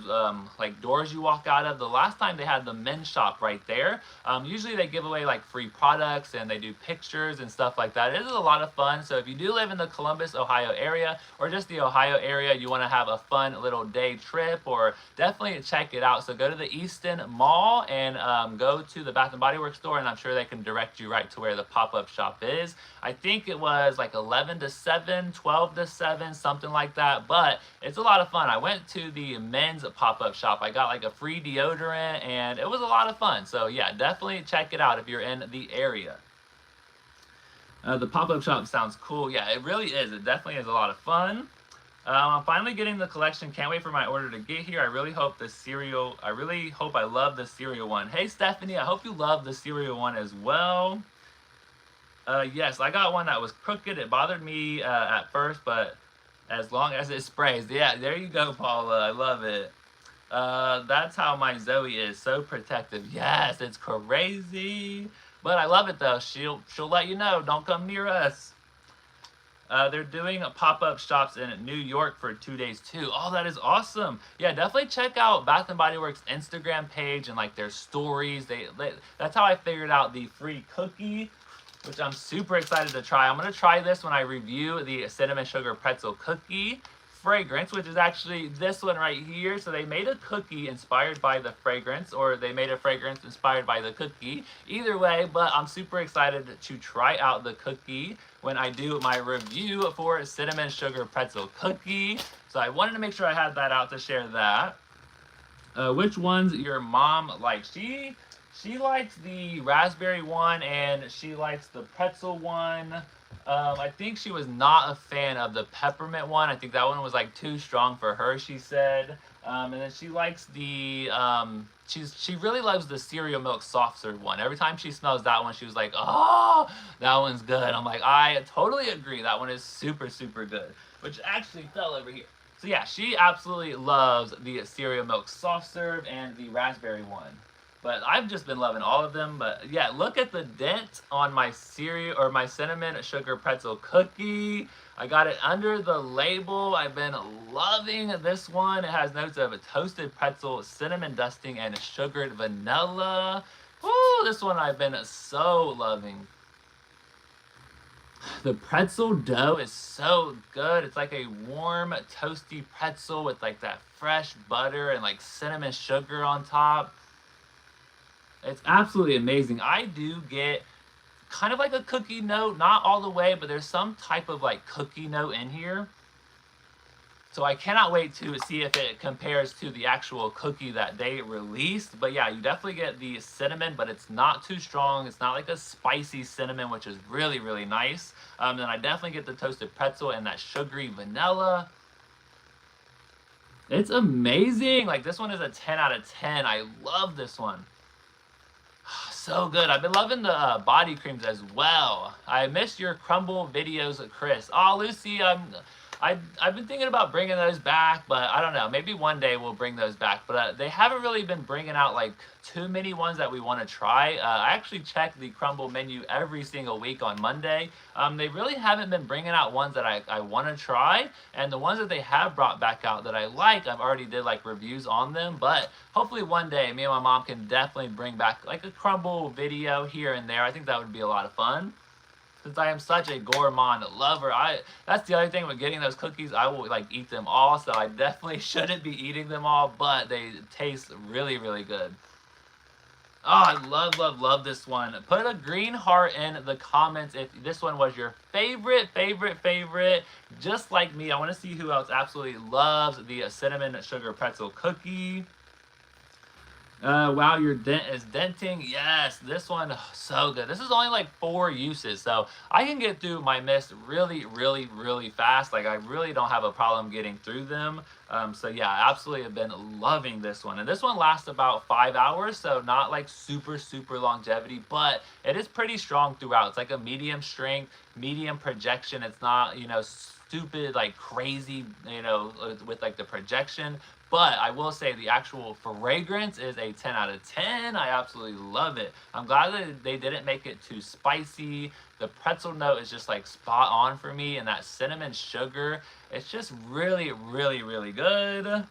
like doors you walk out of. The last time they had the men's shop right there. Usually they give away like free products and they do pictures and stuff like that. It is a lot of fun. So if you do live in the Columbus, Ohio area, or just the Ohio area, you want to have a fun little day trip, or definitely check it out. So go to the Easton Mall and go to the Bath & Body Works store, and I'm sure they can direct you right to where the pop-up shop is. I think it was like 11 to 7, 12 to 7, something like that, but it's a lot of fun. I went to the men's pop-up shop. I got like a free deodorant, and it was a lot of fun. So yeah, definitely check it out if you're in the area. The pop-up shop sounds cool. Yeah, it really is. It definitely is a lot of fun. I'm finally getting the collection. Can't wait for my order to get here. I really hope I love the cereal one. Hey, Stephanie, I hope you love the cereal one as well. Yes, I got one that was crooked. It bothered me at first, but as long as it sprays. Yeah, there you go, Paula. I love it. That's how my Zoe is. So protective. Yes, it's crazy. But I love it, though. She'll let you know. Don't come near us. They're doing pop-up shops in New York for 2 days too. Oh, that is awesome. Yeah, definitely check out Bath & Body Works Instagram page and like their stories. That's how I figured out the free cookie, which I'm super excited to try. I'm going to try this when I review the cinnamon sugar pretzel cookie fragrance, which is actually this one right here. So they made a cookie inspired by the fragrance, or they made a fragrance inspired by the cookie. Either way, but I'm super excited to try out the cookie when I do my review for cinnamon sugar pretzel cookie. So I wanted to make sure I had that out to share that. Which ones your mom likes? She likes the raspberry one, and she likes the pretzel one. I think she was not a fan of the peppermint one. I think that one was like too strong for her, she said. And then she likes the, she really loves the cereal milk soft serve one. Every time she smells that one, she was like, oh, that one's good. I'm like, I totally agree. That one is super, super good, which actually fell over here. So yeah, she absolutely loves the cereal milk soft serve and the raspberry one. But I've just been loving all of them. But yeah, look at the dent on my cereal, or my cinnamon sugar pretzel cookie. I got it under the label. I've been loving this one. It has notes of a toasted pretzel, cinnamon dusting, and sugared vanilla. Woo, this one I've been so loving. The pretzel dough is so good. It's like a warm, toasty pretzel with like that fresh butter and like cinnamon sugar on top. It's absolutely amazing. I do get kind of like a cookie note, not all the way, but there's some type of like cookie note in here. So I cannot wait to see if it compares to the actual cookie that they released. But yeah, you definitely get the cinnamon, but it's not too strong. It's not like a spicy cinnamon, which is really, really nice. Then I definitely get the toasted pretzel and that sugary vanilla. It's amazing. Like, this one is a 10 out of 10. I love this one. So good. I've been loving the body creams as well. I missed your crumble videos, Chris. Oh, Lucy, I've been thinking about bringing those back, but I don't know. Maybe one day we'll bring those back. But they haven't really been bringing out like too many ones that we want to try. I actually check the crumble menu every single week on Monday. They really haven't been bringing out ones that I want to try. And the ones that they have brought back out that I like, I've already did like reviews on them. But hopefully one day me and my mom can definitely bring back like a crumble video here and there. I think that would be a lot of fun. Since I am such a gourmand lover, that's the other thing with getting those cookies. I will like eat them all, so I definitely shouldn't be eating them all, but they taste really, really good. Oh, I love, love, love this one. Put a green heart in the comments if this one was your favorite. Just like me, I want to see who else absolutely loves the cinnamon sugar pretzel cookie. Wow, your dent is denting. Yes, this one, oh, so good. This is only like 4 uses, so I can get through my mist really, really, really fast. Like, I really don't have a problem getting through them. So yeah, I absolutely have been loving this one. And this one lasts about 5 hours, so not like super, super longevity, but it is pretty strong throughout. It's like a medium strength, medium projection. It's not, you know, stupid, like crazy, you know, with like the projection. But I will say the actual fragrance is a 10 out of 10. I absolutely love it. I'm glad that they didn't make it too spicy. The pretzel note is just like spot on for me, and that cinnamon sugar, it's just really, really, really good.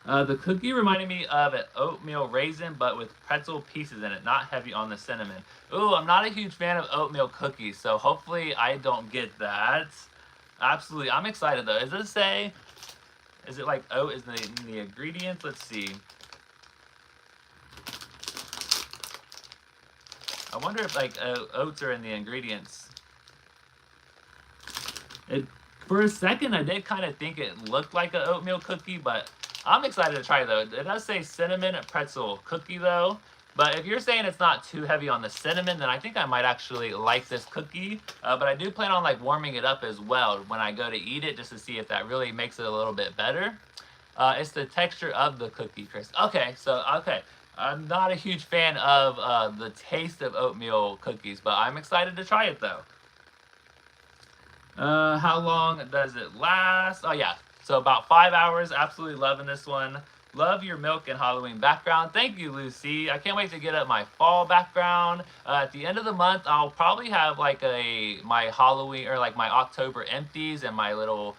The cookie reminded me of an oatmeal raisin, but with pretzel pieces in it, not heavy on the cinnamon. Ooh, I'm not a huge fan of oatmeal cookies, so hopefully I don't get that. Absolutely, I'm excited though. Does it say, is it like oat is in the ingredients? Let's see. I wonder if like oats are in the ingredients. For a second, I did kind of think it looked like an oatmeal cookie, but I'm excited to try it though. It does say cinnamon pretzel cookie though. But if you're saying it's not too heavy on the cinnamon, then I think I might actually like this cookie. But I do plan on like warming it up as well when I go to eat it, just to see if that really makes it a little bit better. It's the texture of the cookie, Chris. Okay, so, okay. I'm not a huge fan of the taste of oatmeal cookies, but I'm excited to try it though. How long does it last? Oh yeah, so about 5 hours. Absolutely loving this one. Love your milk and Halloween background. Thank you, Lucy. I can't wait to get up my fall background. At the end of the month, I'll probably have like my Halloween or like my October empties and my little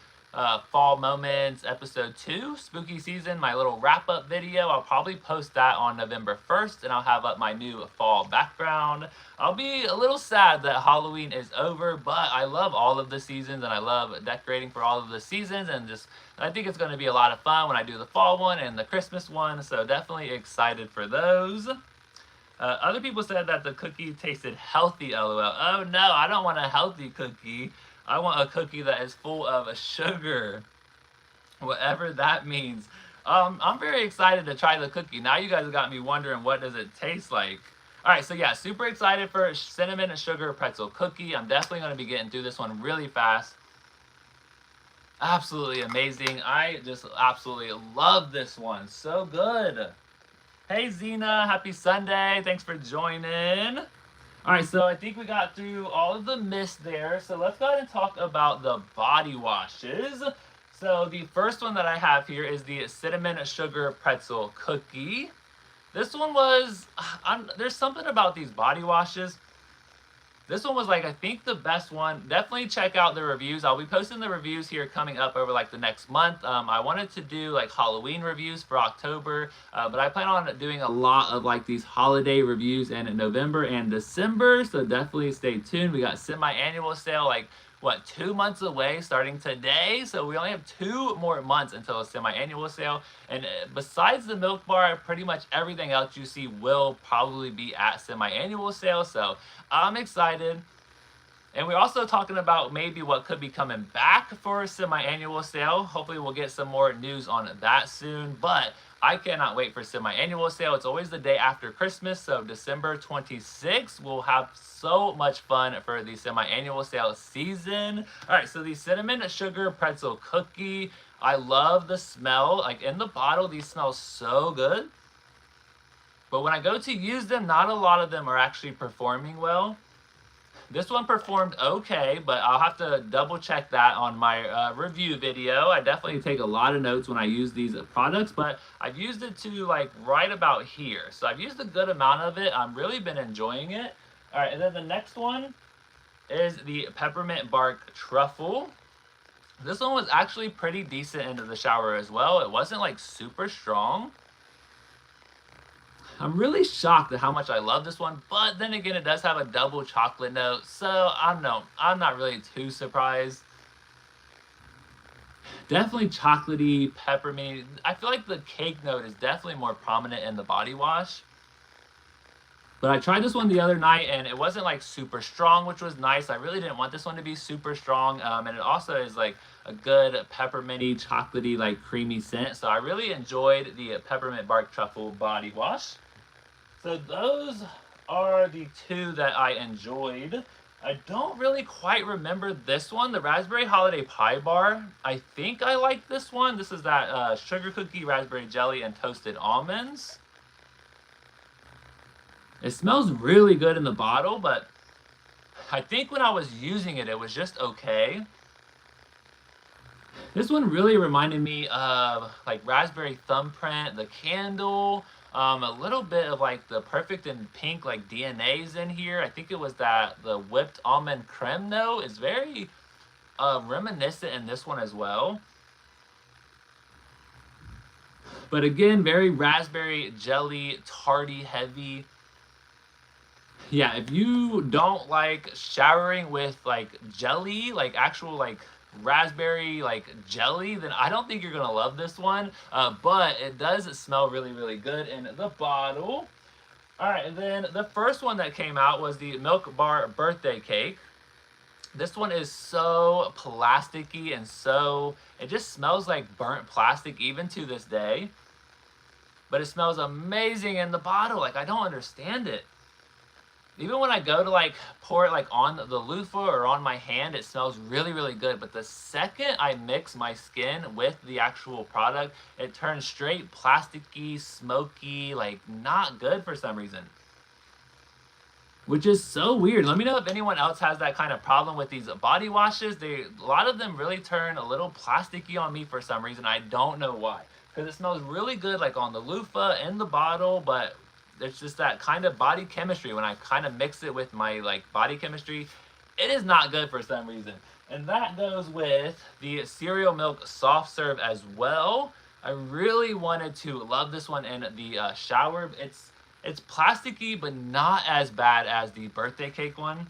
fall moments episode 2 spooky season, my little wrap-up video. I'll probably post that on November 1st, and I'll have up my new fall background. I'll be a little sad that Halloween is over, but I love all of the seasons, and I love decorating for all of the seasons, and just I think it's going to be a lot of fun when I do the fall one and the Christmas one, so definitely excited for those. Other people said that the cookie tasted healthy, lol. Oh no, I don't want a healthy cookie. I want a cookie that is full of sugar, whatever that means. I'm very excited to try the cookie. Now you guys got me wondering, what does it taste like? All right, so yeah, super excited for cinnamon and sugar pretzel cookie. I'm definitely going to be getting through this one really fast. Absolutely amazing. I just absolutely love this one. So good. Hey, Zena, happy Sunday. Thanks for joining. All right, so I think we got through all of the mist there. So let's go ahead and talk about the body washes. So the first one that I have here is the cinnamon sugar pretzel cookie. This one was, there's something about these body washes. This one was like, I think the best one. Definitely check out the reviews. I'll be posting the reviews here coming up over like the next month. I wanted to do like Halloween reviews for October, but I plan on doing a lot of like these holiday reviews in November and December. So definitely stay tuned. We got semi-annual sale, like what, 2 months away starting today. So we only have 2 more months until a semi-annual sale. And besides the milk bar, pretty much everything else you see will probably be at semi-annual sale. So I'm excited. And we're also talking about maybe what could be coming back for a semi-annual sale. Hopefully we'll get some more news on that soon. But I cannot wait for semi-annual sale. It's always the day after Christmas, so December 26th, we'll have so much fun for the semi-annual sale season. All right, so the cinnamon sugar pretzel cookie, I love the smell. Like in the bottle, these smell so good. But when I go to use them, not a lot of them are actually performing well. This one performed okay, but I'll have to double check that on my review video. I definitely take a lot of notes when I use these products, but I've used it to like right about here. So I've used a good amount of it. I've really been enjoying it. All right, and then the next one is the peppermint bark truffle. This one was actually pretty decent into the shower as well. It wasn't like super strong. I'm really shocked at how much I love this one, but then again, it does have a double chocolate note, so I'm not really too surprised. Definitely chocolatey, peppermint. I feel like the cake note is definitely more prominent in the body wash. But I tried this one the other night, and it wasn't like super strong, which was nice. I really didn't want this one to be super strong, and it also is like a good pepperminty, chocolatey, like creamy scent. So I really enjoyed the peppermint bark truffle body wash. So those are the 2 that I enjoyed. I don't really quite remember this one, the raspberry holiday pie bar. I think I like this one. This is that sugar cookie, raspberry jelly, and toasted almonds. It smells really good in the bottle, but I think when I was using it, it was just okay. This one really reminded me of like raspberry thumbprint, the candle. A little bit of like the perfect and pink like DNA's in here. I think it was that the whipped almond creme though is very reminiscent in this one as well. But again, very raspberry jelly, tarty, heavy. Yeah, if you don't like showering with like jelly, like actual like raspberry like jelly, then I don't think you're gonna love this one. But it does smell really, really good in the bottle. All right, and then the first one that came out was the Milk Bar birthday cake. This one is so plasticky and so, it just smells like burnt plastic even to this day. But it smells amazing in the bottle. Like, I don't understand it. Even when I go to like pour it like on the loofah or on my hand, it smells really, really good. But the second I mix my skin with the actual product, it turns straight plasticky, smoky, like not good for some reason. Which is so weird. Let me know if anyone else has that kind of problem with these body washes. A lot of them really turn a little plasticky on me for some reason. I don't know why. Because it smells really good like on the loofah, in the bottle, but there's just that kind of body chemistry. When I kind of mix it with my like body chemistry, it is not good for some reason. And that goes with the cereal milk soft serve as well. I really wanted to love this one in the shower. It's plasticky, but not as bad as the birthday cake one.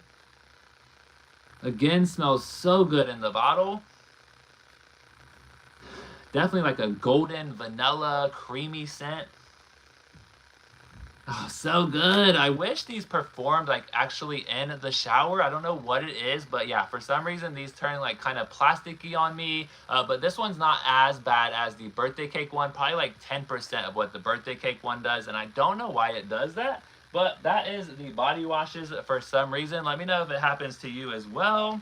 Again, smells so good in the bottle. Definitely like a golden vanilla creamy scent. Oh, so good. I wish these performed like actually in the shower. I don't know what it is, but yeah, for some reason these turn like kind of plasticky on me. But this one's not as bad as the birthday cake one, probably like 10% of what the birthday cake one does. And I don't know why it does that, but that is the body washes for some reason. Let me know if it happens to you as well.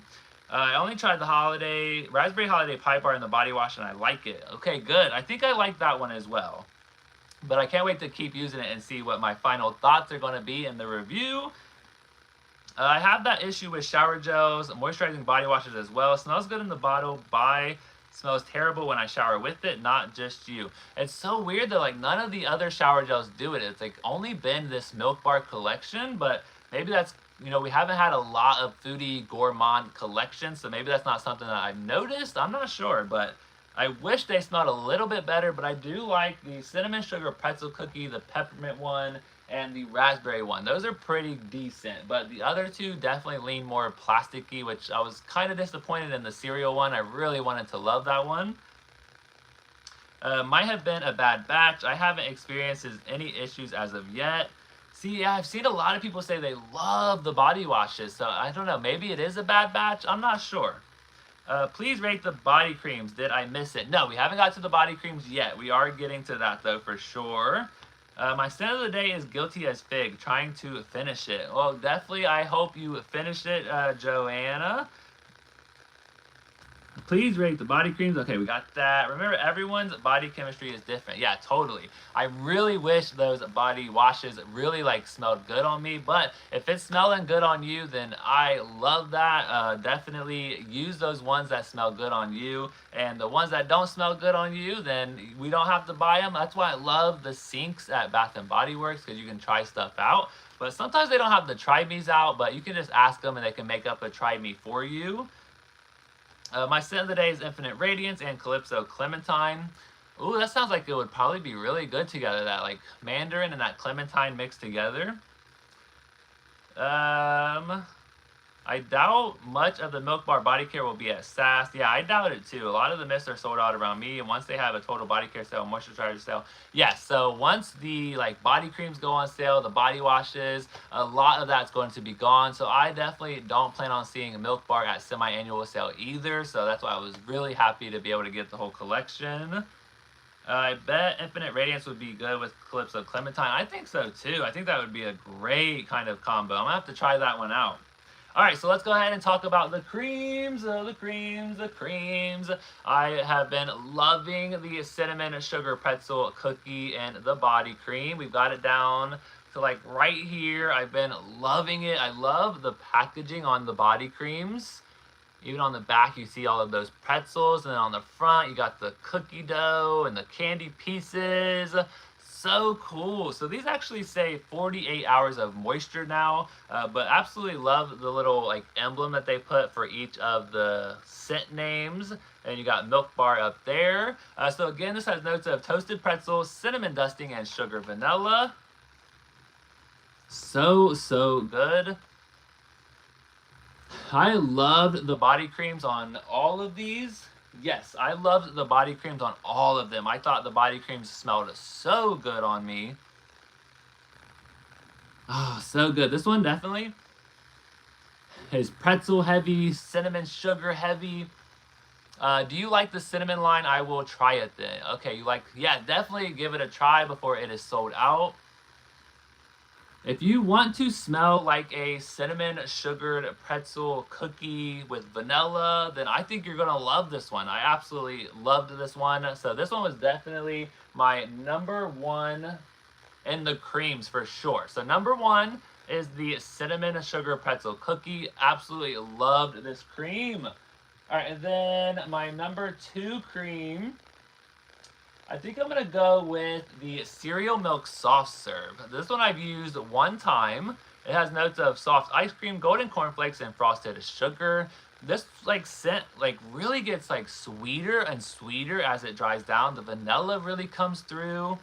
I only tried the raspberry holiday pie bar in the body wash and I like it. Okay, good. I think I like that one as well. But I can't wait to keep using it and see what my final thoughts are going to be in the review. I have that issue with shower gels, moisturizing body washes as well. It smells good in the bottle. Smells terrible when I shower with it, not just you. It's so weird that like none of the other shower gels do it. It's like only been this Milk Bar collection, but maybe that's, we haven't had a lot of foodie gourmand collections, so maybe that's not something that I've noticed. I'm not sure, but I wish they smelled a little bit better, but I do like the cinnamon sugar pretzel cookie, the peppermint one, and the raspberry one. Those are pretty decent, but the other two definitely lean more plasticky, which I was kind of disappointed in the cereal one. I really wanted to love that one. Might have been a bad batch. I haven't experienced any issues as of yet. See, yeah, I've seen a lot of people say they love the body washes, so I don't know. Maybe it is a bad batch. I'm not sure. Please rate the body creams. Did I miss it? No, we haven't got to the body creams yet. We are getting to that, though, for sure. My scent of the day is guilty as fig, trying to finish it. Well, definitely, I hope you finish it, Joanna. Please rate the body creams. Okay, we got that. Remember, everyone's body chemistry is different. Yeah, totally. I really wish those body washes really like smelled good on me, but if it's smelling good on you, then I love that. Definitely use those ones that smell good on you, and the ones that don't smell good on you, then we don't have to buy them. That's why I love the sinks at Bath & Body Works, because you can try stuff out. But sometimes they don't have the Try Me's out, but you can just ask them and they can make up a Try Me for you. My scent of the day is Infinite Radiance and Calypso Clementine. Ooh, that sounds like it would probably be really good together, that like mandarin and that clementine mixed together. I doubt much of the Milk Bar body care will be at SAS. Yeah, I doubt it too. A lot of the mists are sold out around me, and once they have a total body care sale, moisturizer sale, yes. So once the like body creams go on sale, the body washes, a lot of that's going to be gone. So I definitely don't plan on seeing a Milk Bar at semi-annual sale either. So that's why I was really happy to be able to get the whole collection. I bet Infinite Radiance would be good with Calypso Clementine. I think so too. I think that would be a great kind of combo. I'm gonna have to try that one out. All right, so let's go ahead and talk about the creams. The creams. I have been loving the cinnamon sugar pretzel cookie and the body cream. We've got it down to like right here. I've been loving it. I love the packaging on the body creams. Even on the back, you see all of those pretzels, and then on the front, you got the cookie dough and the candy pieces. So cool. So these actually say 48 hours of moisture now, but absolutely love the little like emblem that they put for each of the scent names. And you got Milk Bar up there. So again, this has notes of toasted pretzels, cinnamon dusting, and sugar vanilla. So good. I loved the body creams on all of these. Yes, I loved the body creams on all of them. I thought the body creams smelled so good on me. Oh, so good. This one definitely is pretzel heavy, cinnamon sugar heavy. Do you like the cinnamon line? I will try it then. Okay, you like, yeah, definitely give it a try before it is sold out. If you want to smell like a cinnamon sugared pretzel cookie with vanilla, then I think you're gonna love this one. I absolutely loved this one. So this one was definitely my number one in the creams for sure. So number one is the cinnamon sugar pretzel cookie. Absolutely loved this cream. All right, and then my number two cream, I think I'm gonna go with the cereal milk soft serve. This one I've used one time. It has notes of soft ice cream, golden cornflakes, and frosted sugar. This like scent like really gets like sweeter and sweeter as it dries down. The vanilla really comes through.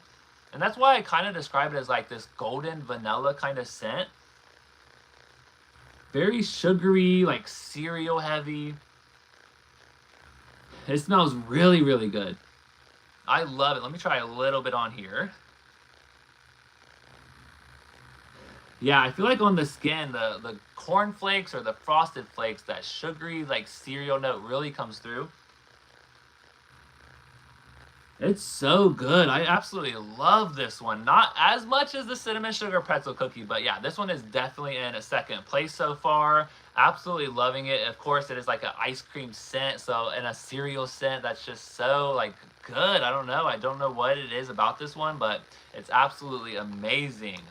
And that's why I kind of describe it as like this golden vanilla kind of scent. Very sugary, like cereal heavy. It smells really, really good. I love it. Let me try a little bit on here. Yeah, I feel like on the skin, the corn flakes or the frosted flakes, that sugary like cereal note really comes through. It's so good. I absolutely love this one. Not as much as the cinnamon sugar pretzel cookie, but yeah, this one is definitely in a second place so far. Absolutely loving it. Of course, it is like an ice cream scent, so and a cereal scent that's just so like good. I don't know. I don't know what it is about this one, but it's absolutely amazing.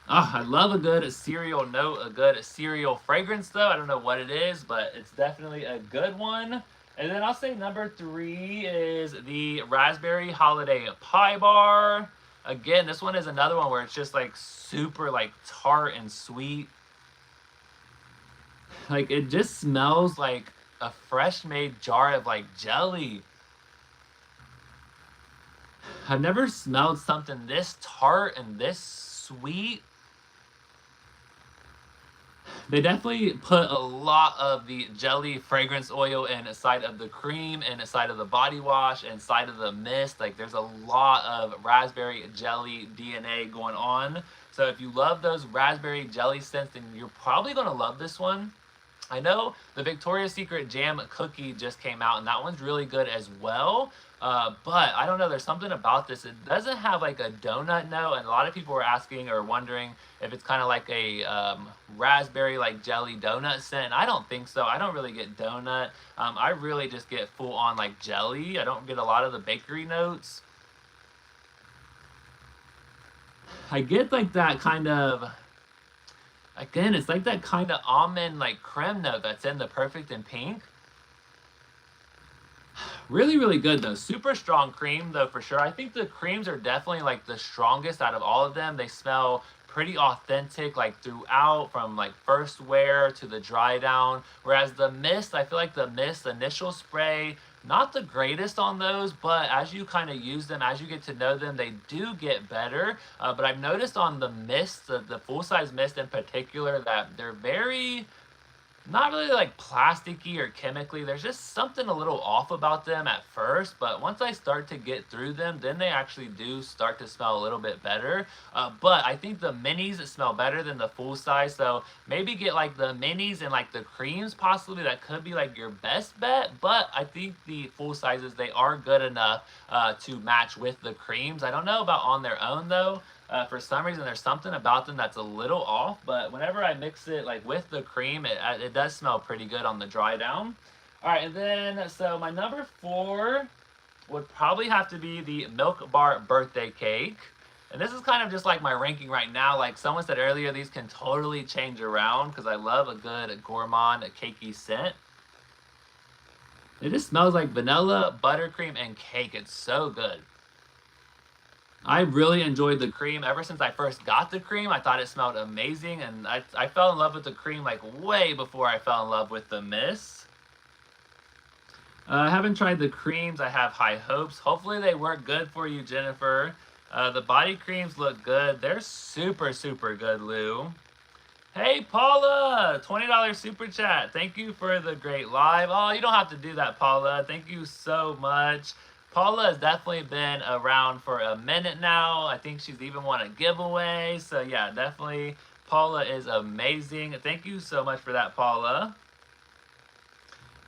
Oh, I love a good cereal note, a good cereal fragrance though. I don't know what it is, but it's definitely a good one. And then I'll say number three is the Raspberry Holiday Pie Bar. Again, this one is another one where it's just like super like tart and sweet. Like it just smells like a fresh made jar of like jelly. I've never smelled something this tart and this sweet. They definitely put a lot of the jelly fragrance oil inside of the cream, and inside of the body wash, and inside of the mist. Like there's a lot of raspberry jelly DNA going on. So if you love those raspberry jelly scents, then you're probably gonna love this one. I know the Victoria's Secret Jam Cookie just came out, and that one's really good as well. But I don't know, there's something about this. It doesn't have like a donut note, and a lot of people were asking or wondering if it's kind of like a raspberry like jelly donut scent. And I don't think so. I don't really get donut. I really just get full on like jelly. I don't get a lot of the bakery notes. I get like that kind of, again, it's like that kind of almond like creme note that's in the Perfect in Pink. Really, really good though. Super strong cream though for sure. I think the creams are definitely like the strongest out of all of them. They smell pretty authentic like throughout, from like first wear to the dry down. Whereas the mist, I feel like the mist initial spray, not the greatest on those, but as you kind of use them, as you get to know them, they do get better. But I've noticed on the mist, the full-size mist in particular, that they're very, not really like plasticky or chemically. There's just something a little off about them at first, but once I start to get through them, then they actually do start to smell a little bit better. But I think the minis smell better than the full size, so maybe get like the minis and like the creams possibly. That could be like your best bet, but I think the full sizes, they are good enough to match with the creams. I don't know about on their own though. For some reason, there's something about them that's a little off, but whenever I mix it like with the cream, it does smell pretty good on the dry down. All right, and then, so my number four would probably have to be the Milk Bar Birthday Cake. And this is kind of just like my ranking right now. Like someone said earlier, these can totally change around because I love a good gourmand cakey scent. It just smells like vanilla, buttercream, and cake. It's so good. I really enjoyed the cream. Ever since I first got the cream, I thought it smelled amazing, and I fell in love with the cream like way before I fell in love with the mist. I haven't tried the creams. I have high hopes. Hopefully they work good for you, Jennifer. The body creams look good. They're super, super good, Lou. Hey, Paula, $20 super chat. Thank you for the great live. Oh, you don't have to do that, Paula. Thank you so much. Paula has definitely been around for a minute now. I think she's even won a giveaway. So yeah, definitely Paula is amazing. Thank you so much for that, Paula.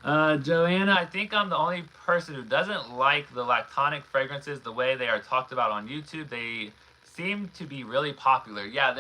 Joanna, I think I'm the only person who doesn't like the lactonic fragrances the way they are talked about on YouTube. They seem to be really popular. Yeah,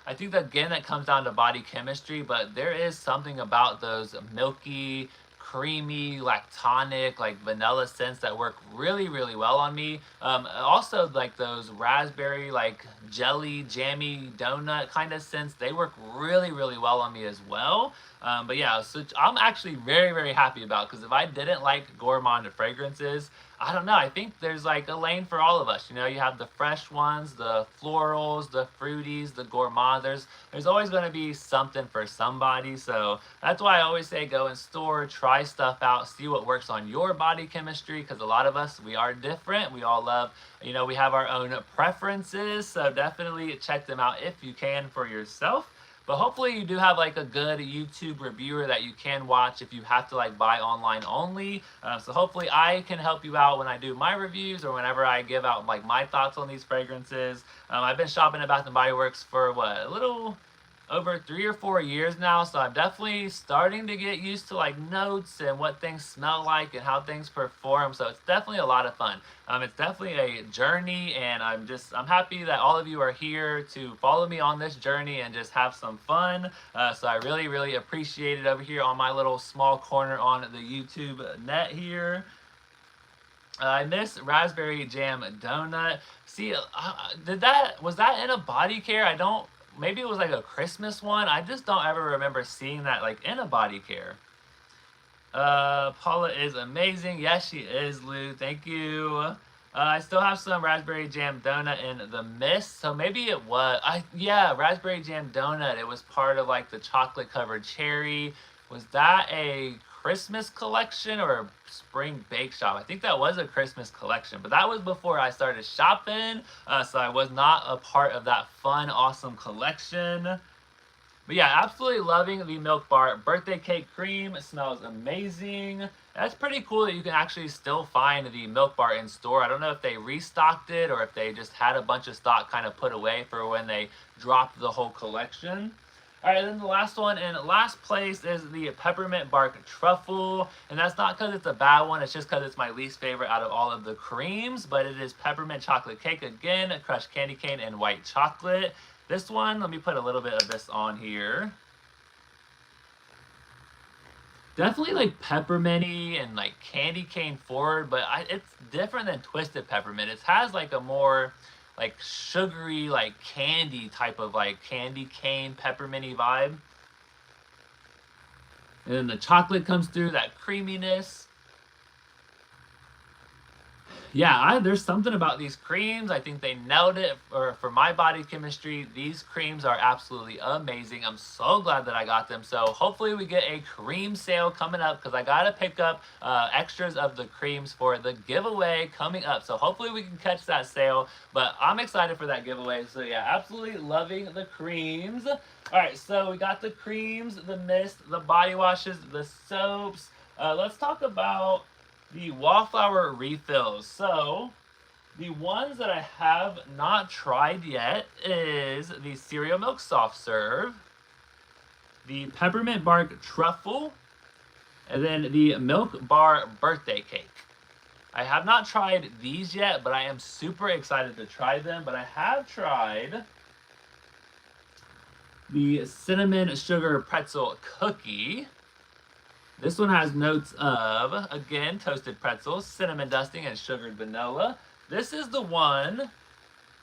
I think that again, that comes down to body chemistry, but there is something about those milky, creamy, lactonic, like vanilla scents that work really, really well on me. Also, like those raspberry, like jelly, jammy donut kind of scents, they work really, really well on me as well. But yeah, so I'm actually very, very happy about, because if I didn't like gourmand fragrances, I don't know. I think there's like a lane for all of us. You know, you have the fresh ones, the florals, the fruities, the gourmand. There's always going to be something for somebody. So that's why I always say go in store, try stuff out, see what works on your body chemistry. Because a lot of us, we are different. We all love, you know, we have our own preferences. So definitely check them out if you can for yourself. But hopefully you do have like a good YouTube reviewer that you can watch if you have to like buy online only. So hopefully I can help you out when I do my reviews or whenever I give out like my thoughts on these fragrances. I've been shopping at Bath & Body Works for what, a little over 3 or 4 years now, so I'm definitely starting to get used to like notes and what things smell like and how things perform. So it's definitely a lot of fun. It's definitely a journey, and I'm happy that all of you are here to follow me on this journey and just have some fun. So I really, really appreciate it over here on my little small corner on the YouTube net here. I miss raspberry jam donut. See, was that in a body care? I don't. Maybe it was like a Christmas one. I just don't ever remember seeing that like in a body care. Paula is amazing. Yes, she is, Lou. Thank you. I still have some raspberry jam donut in the mist, so maybe it was. Yeah, raspberry jam donut. It was part of like the chocolate covered cherry. Was that a Christmas collection or a spring bake shop? I think that was a Christmas collection, but that was before I started shopping, so I was not a part of that fun, awesome collection. But yeah, absolutely loving the Milk Bar birthday cake cream. It smells amazing. That's pretty cool that you can actually still find the Milk Bar in store. I don't know if they restocked it or if they just had a bunch of stock kind of put away for when they dropped the whole collection. All right, then the last one in last place is the Peppermint Bark Truffle. And that's not because it's a bad one. It's just because it's my least favorite out of all of the creams. But it is peppermint chocolate cake again, crushed candy cane, and white chocolate. This one, let me put a little bit of this on here. Definitely like pepperminty and like candy cane forward, but it's different than twisted peppermint. It has like a more like sugary, like candy type of like candy cane pepperminty vibe. And then the chocolate comes through, that creaminess. Yeah, there's something about these creams. I think they nailed it for my body chemistry. These creams are absolutely amazing. I'm so glad that I got them. So hopefully we get a cream sale coming up, because I got to pick up extras of the creams for the giveaway coming up. So hopefully we can catch that sale. But I'm excited for that giveaway. So yeah, absolutely loving the creams. All right, so we got the creams, the mist, the body washes, the soaps. Let's talk about the wallflower refills. So the ones that I have not tried yet is the cereal milk soft serve, the peppermint bark truffle, and then the milk bar birthday cake. I have not tried these yet, but I am super excited to try them. But I have tried the cinnamon sugar pretzel cookie. This one has notes of, again, toasted pretzels, cinnamon dusting, and sugared vanilla. This is the one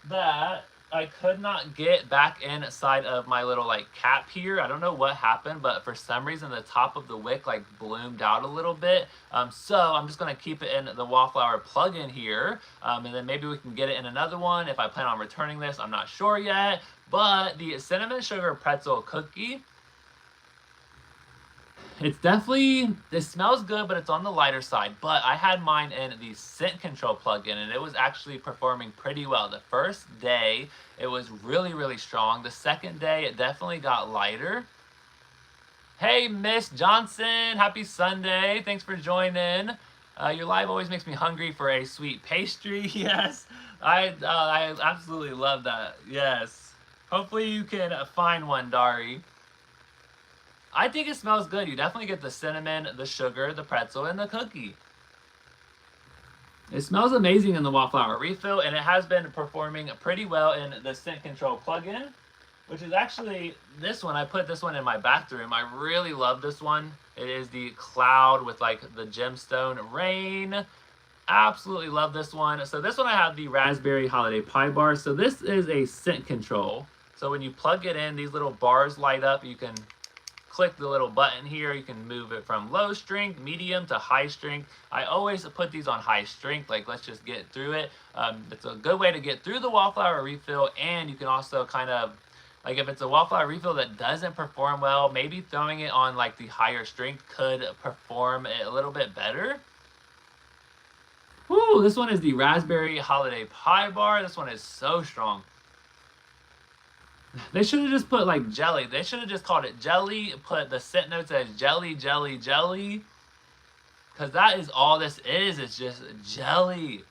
that I could not get back inside of my little like cap here. I don't know what happened, but for some reason the top of the wick like bloomed out a little bit. So I'm just gonna keep it in the wallflower plug-in here, and then maybe we can get it in another one if I plan on returning this. I'm not sure yet. But the cinnamon sugar pretzel cookie, it's definitely, it smells good, but it's on the lighter side. But I had mine in the scent control plugin, and it was actually performing pretty well. The first day, it was really, really strong. The second day, it definitely got lighter. Hey, Miss Johnson, happy Sunday. Thanks for joining. Your live always makes me hungry for a sweet pastry. Yes, I absolutely love that. Yes. Hopefully you can find one, Dari. I think it smells good. You definitely get the cinnamon, the sugar, the pretzel, and the cookie. It smells amazing in the wallflower refill, and it has been performing pretty well in the scent control plugin, which is actually this one. I put this one in my bathroom. I really love this one. It is the cloud with like the gemstone rain. Absolutely love this one. So this one I have the raspberry holiday pie bar. So this is a scent control. So when you plug it in, these little bars light up. You can click the little button here. You can move it from low strength, medium to high strength. I always put these on high strength, like let's just get through it. It's a good way to get through the wallflower refill, and you can also kind of, like if it's a wallflower refill that doesn't perform well, maybe throwing it on like the higher strength could perform it a little bit better. Woo, this one is the raspberry holiday pie bar. This one is so strong. They should have just put like jelly. They should have just called it jelly, put the scent notes as jelly, jelly, jelly. Because that is all this is. It's just jelly.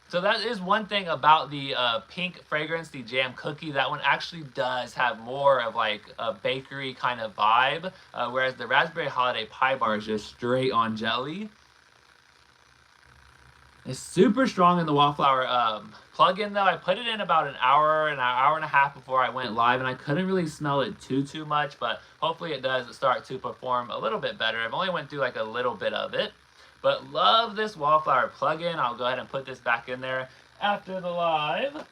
So that is one thing about the pink fragrance, the jam cookie. That one actually does have more of like a bakery kind of vibe. Whereas the raspberry holiday pie bar is just straight on jelly. It's super strong in the wallflower plug-in though. I put it in about an hour and a half before I went live, and I couldn't really smell it too much, but hopefully it does start to perform a little bit better. I've only went through like a little bit of it, but love this wallflower plug-in. I'll go ahead and put this back in there after the live.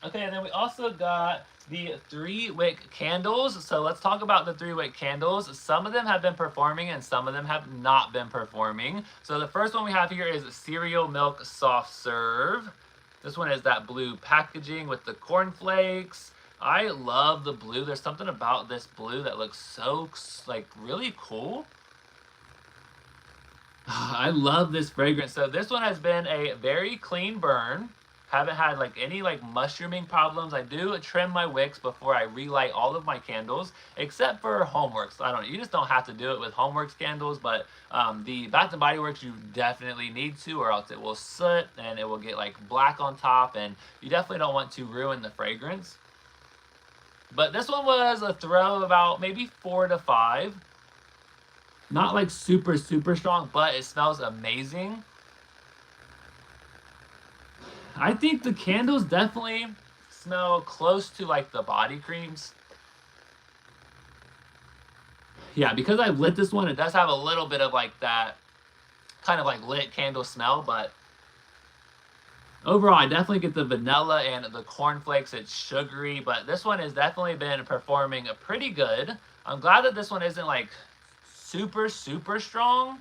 Okay, and then we also got the 3-wick candles. So let's talk about the 3-wick candles. Some of them have been performing and some of them have not been performing. So the first one we have here is cereal milk soft serve. This one is that blue packaging with the cornflakes. I love the blue. There's something about this blue that looks so like really cool. I love this fragrance. So this one has been a very clean burn. Haven't had like any like mushrooming problems. I do trim my wicks before I relight all of my candles, except for Homeworx. I don't. You just don't have to do it with Homeworx candles, but the Bath & Body Works you definitely need to, or else it will soot and it will get like black on top, and you definitely don't want to ruin the fragrance. But this one was a throw about maybe 4 to 5. Not like super strong, but it smells amazing. I think the candles definitely smell close to like the body creams. Yeah, because I lit this one, it does have a little bit of like that kind of like lit candle smell, but overall I definitely get the vanilla and the cornflakes. It's sugary, but this one has definitely been performing pretty good. I'm glad that this one isn't like super strong.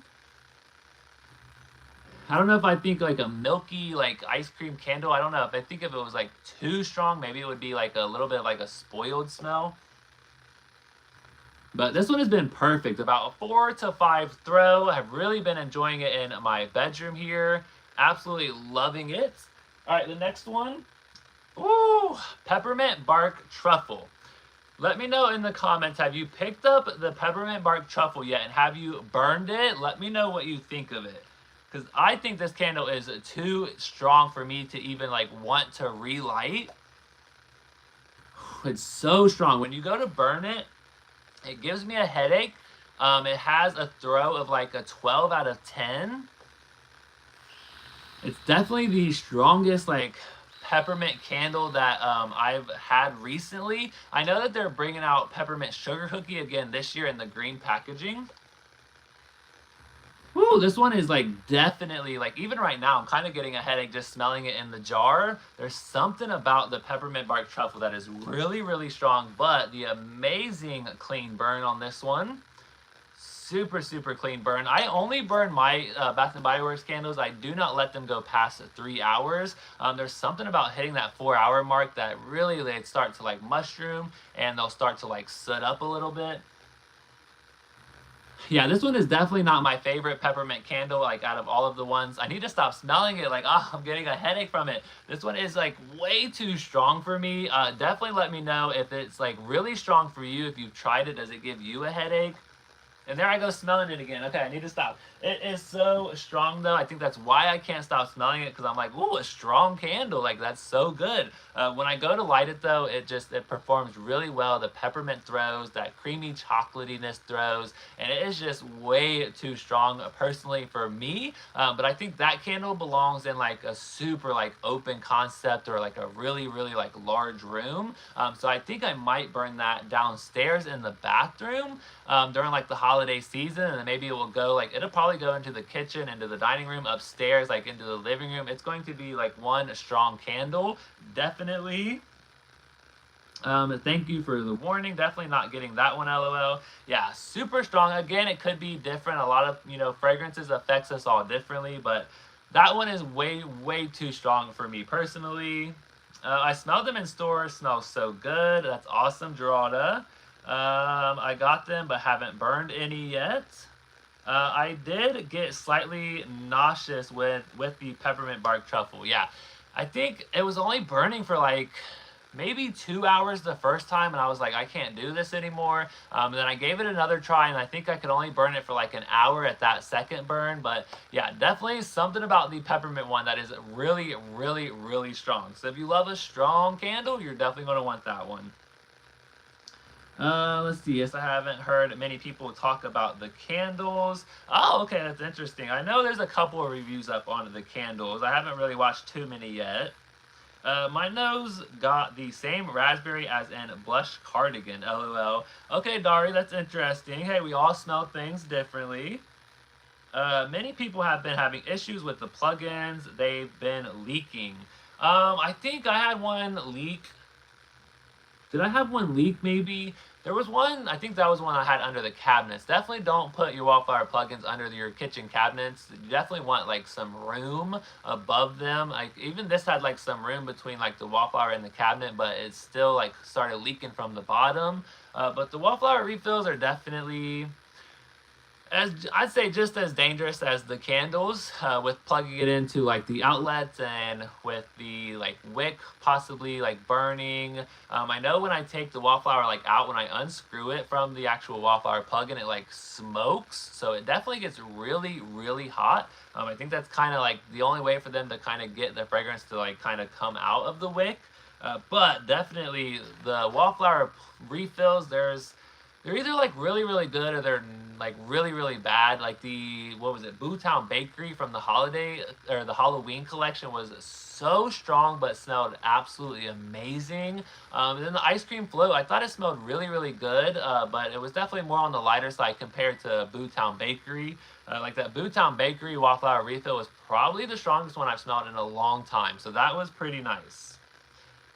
I don't know if I think like a milky like ice cream candle. I don't know if I think if it was like too strong, maybe it would be like a little bit of like a spoiled smell. But this one has been perfect. About a 4 to 5 throw. I've really been enjoying it in my bedroom here. Absolutely loving it. All right, the next one. Ooh, peppermint bark truffle. Let me know in the comments, have you picked up the peppermint bark truffle yet, and have you burned it? Let me know what you think of it. Because I think this candle is too strong for me to even like want to relight. It's so strong. When you go to burn it, it gives me a headache. It has a throw of like a 12 out of 10. It's definitely the strongest like peppermint candle that I've had recently. I know that they're bringing out peppermint sugar cookie again this year in the green packaging. Woo, this one is like definitely, like even right now, I'm kind of getting a headache just smelling it in the jar. There's something about the peppermint bark truffle that is really, really strong, but the amazing clean burn on this one. Super, super clean burn. I only burn my Bath and Body Works candles. I do not let them go past 3 hours. There's something about hitting that 4-hour mark that really they start to like mushroom and they'll start to like soot up a little bit. Yeah, this one is definitely not my favorite peppermint candle, like out of all of the ones. I need to stop smelling it, like, oh, I'm getting a headache from it. This one is like way too strong for me. Definitely let me know if it's like really strong for you. If you've tried it, does it give you a headache? And there I go smelling it again. Okay, I need to stop. It is so strong though. I think that's why I can't stop smelling it, because I'm like, ooh, a strong candle. Like that's so good. When I go to light it though, it performs really well. The peppermint throws, that creamy chocolatiness throws, and it is just way too strong personally for me. But I think that candle belongs in like a super like open concept or like a really, really like large room. So I think I might burn that downstairs in the bathroom during like the holiday season, and then maybe it will go like, it'll probably go into the kitchen, into the dining room, upstairs, like into the living room. It's going to be like one strong candle, definitely. Thank you for the warning. Definitely not getting that one, LOL. Yeah, super strong. Again, it could be different. A lot of, fragrances affects us all differently, but that one is way, way too strong for me personally. I smelled them in stores. Smells so good. That's awesome, Geralda. I got them, but haven't burned any yet. I did get slightly nauseous with the peppermint bark truffle. Yeah, I think it was only burning for like maybe 2 hours the first time, and I was like, I can't do this anymore. And then I gave it another try, and I think I could only burn it for like an hour at that second burn. But yeah, definitely something about the peppermint one that is really, really, really strong. So if you love a strong candle, you're definitely going to want that one. Let's see. Yes, I haven't heard many people talk about the candles. Oh, okay, that's interesting. I know there's a couple of reviews up on the candles. I haven't really watched too many yet. My nose got the same raspberry as in blush cardigan, LOL. Okay, Dari, that's interesting. Hey, we all smell things differently. Many people have been having issues with the plugins. They've been leaking. I think I had one leak. Did I have one leak maybe? There was one, I think that was one I had under the cabinets. Definitely don't put your wallflower plugins under your kitchen cabinets. You definitely want like some room above them. Like even this had like some room between like the wallflower and the cabinet, but it still like started leaking from the bottom. But the wallflower refills are definitely, as I'd say, just as dangerous as the candles, with plugging it into like the outlets and with the like wick possibly like burning. I know when I take the wallflower like out, when I unscrew it from the actual wallflower plug-in, it like smokes, so it definitely gets really, really hot. I think that's kind of like the only way for them to kind of get the fragrance to like kind of come out of the wick. But definitely the wallflower refills, they're either like really, really good or they're like really, really bad. Like the, what was it, Bootown Bakery from the holiday or the Halloween collection was so strong but smelled absolutely amazing. And then the ice cream float, I thought it smelled really, really good, but it was definitely more on the lighter side compared to Bootown Bakery. Like that Bootown Bakery wallflower refill was probably the strongest one I've smelled in a long time, so that was pretty nice.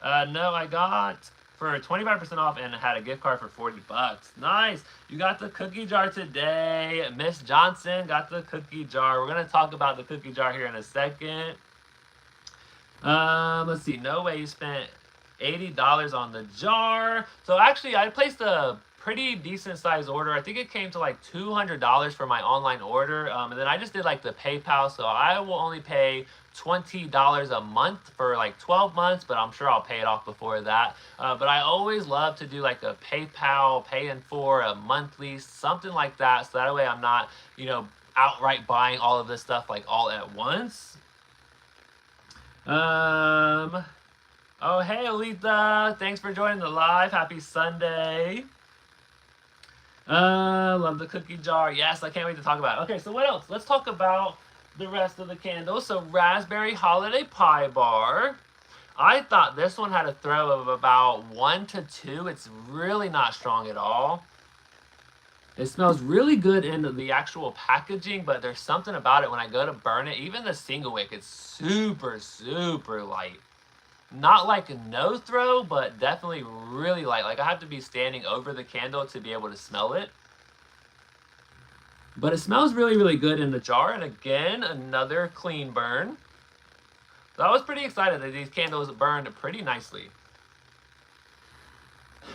No, I got for 25% off and had a gift card for $40. Nice. You got the cookie jar today. Miss Johnson got the cookie jar. We're going to talk about the cookie jar here in a second. Let's see. No way you spent $80 on the jar. So actually, I placed a pretty decent size order. I think it came to like $200 for my online order. And then I just did like the PayPal. So I will only pay $20 a month for like 12 months, but I'm sure I'll pay it off before that. But I always love to do like a PayPal, paying for a monthly, something like that. So that way I'm not, outright buying all of this stuff like all at once. Oh, hey, Alita. Thanks for joining the live. Happy Sunday. Love the cookie jar. Yes, I can't wait to talk about it. Okay, so what else? Let's talk about the rest of the candles. So raspberry holiday pie bar. I thought this one had a throw of about 1 to 2. It's really not strong at all. It smells really good in the actual packaging, but there's something about it when I go to burn it. Even the single wick, it's super, super light. Not like a no throw, but definitely really light. Like I have to be standing over the candle to be able to smell it. But it smells really, really good in the jar. And again, another clean burn. So I was pretty excited that these candles burned pretty nicely.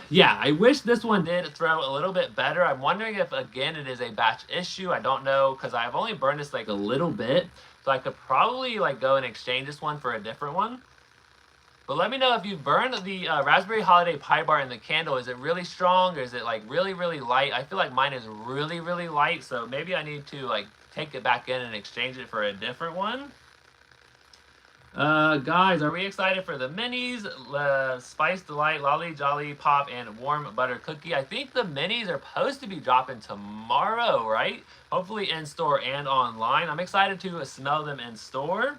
Yeah, I wish this one did throw a little bit better. I'm wondering if, again, it is a batch issue. I don't know, because I've only burned this like a little bit. So I could probably like go and exchange this one for a different one. But let me know if you burned the Raspberry Holiday Pie Bar in the candle. Is it really strong or is it like really, really light? I feel like mine is really, really light. So maybe I need to like take it back in and exchange it for a different one. Guys, are we excited for the minis? Spice Delight, Lolly Jolly Pop, and Warm Butter Cookie. I think the minis are supposed to be dropping tomorrow, right? Hopefully in store and online. I'm excited to smell them in store.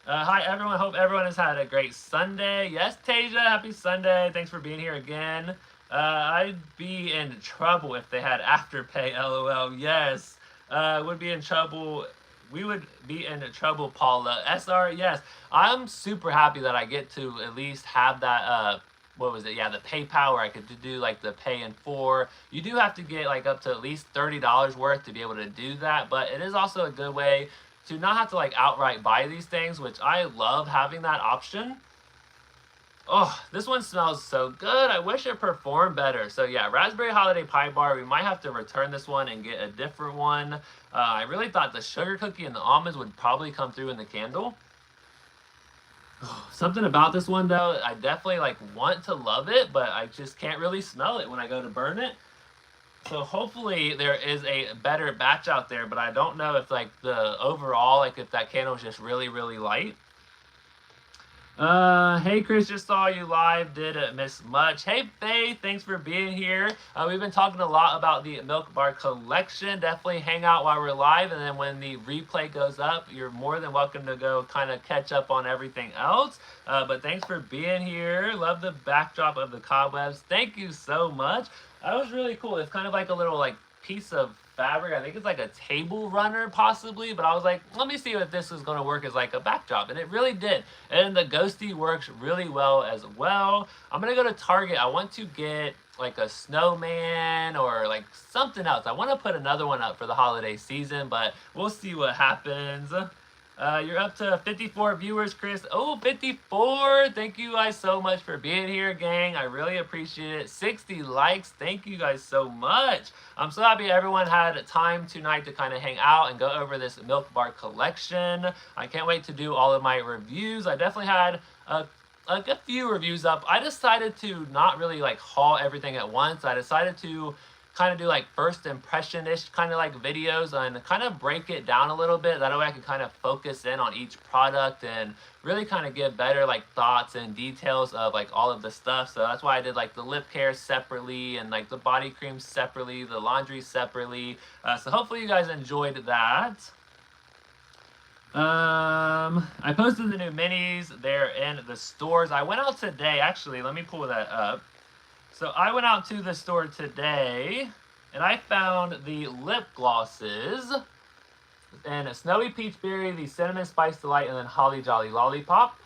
Hi everyone, hope everyone has had a great Sunday. Yes, Tasia, happy Sunday. Thanks for being here again. I'd be in trouble if they had Afterpay, LOL. Yes, would be in trouble. We would be in trouble, Paula. SR, yes. I'm super happy that I get to at least have that, what was it? Yeah, the PayPal where I could do like the pay in 4. You do have to get like up to at least $30 worth to be able to do that, but it is also a good way to not have to like outright buy these things, which I love having that option. Oh, this one smells so good. I wish it performed better. So yeah, Raspberry Holiday Pie Bar. We might have to return this one and get a different one. I really thought the sugar cookie and the almonds would probably come through in the candle. Oh, something about this one though, I definitely like want to love it, but I just can't really smell it when I go to burn it. So hopefully there is a better batch out there, but I don't know if like the overall, like if that candle is just really, really light. Hey Chris, just saw you live, didn't miss much. Hey Faye, thanks for being here. We've been talking a lot about the Milk Bar collection. Definitely hang out while we're live, and then when the replay goes up, you're more than welcome to go kind of catch up on everything else. But thanks for being here. Love the backdrop of the cobwebs. Thank you so much. That was really cool. It's kind of like a little like piece of fabric. I think it's like a table runner possibly, but I was like, let me see if this is going to work as like a backdrop, and it really did. And the ghosty works really well as well. I'm going to go to Target. I want to get like a snowman or like something else. I want to put another one up for the holiday season, but we'll see what happens. You're up to 54 viewers, Chris. Oh, 54. Thank you guys so much for being here, gang. I really appreciate it. 60 likes. Thank you guys so much. I'm so happy everyone had time tonight to kind of hang out and go over this Milk Bar collection. I can't wait to do all of my reviews. I definitely had a few reviews up. I decided to not really like haul everything at once. I decided to kind of do like first impression-ish kind of like videos and kind of break it down a little bit. That way I can kind of focus in on each product and really kind of give better like thoughts and details of like all of the stuff. So that's why I did like the lip care separately and like the body cream separately, the laundry separately. So hopefully you guys enjoyed that. I posted the new minis. They're in the stores. I went out today, actually, let me pull that up. So I went out to the store today, and I found the lip glosses, and Snowy Peach Berry, the Cinnamon Spice Delight, and then Holly Jolly Lollipop.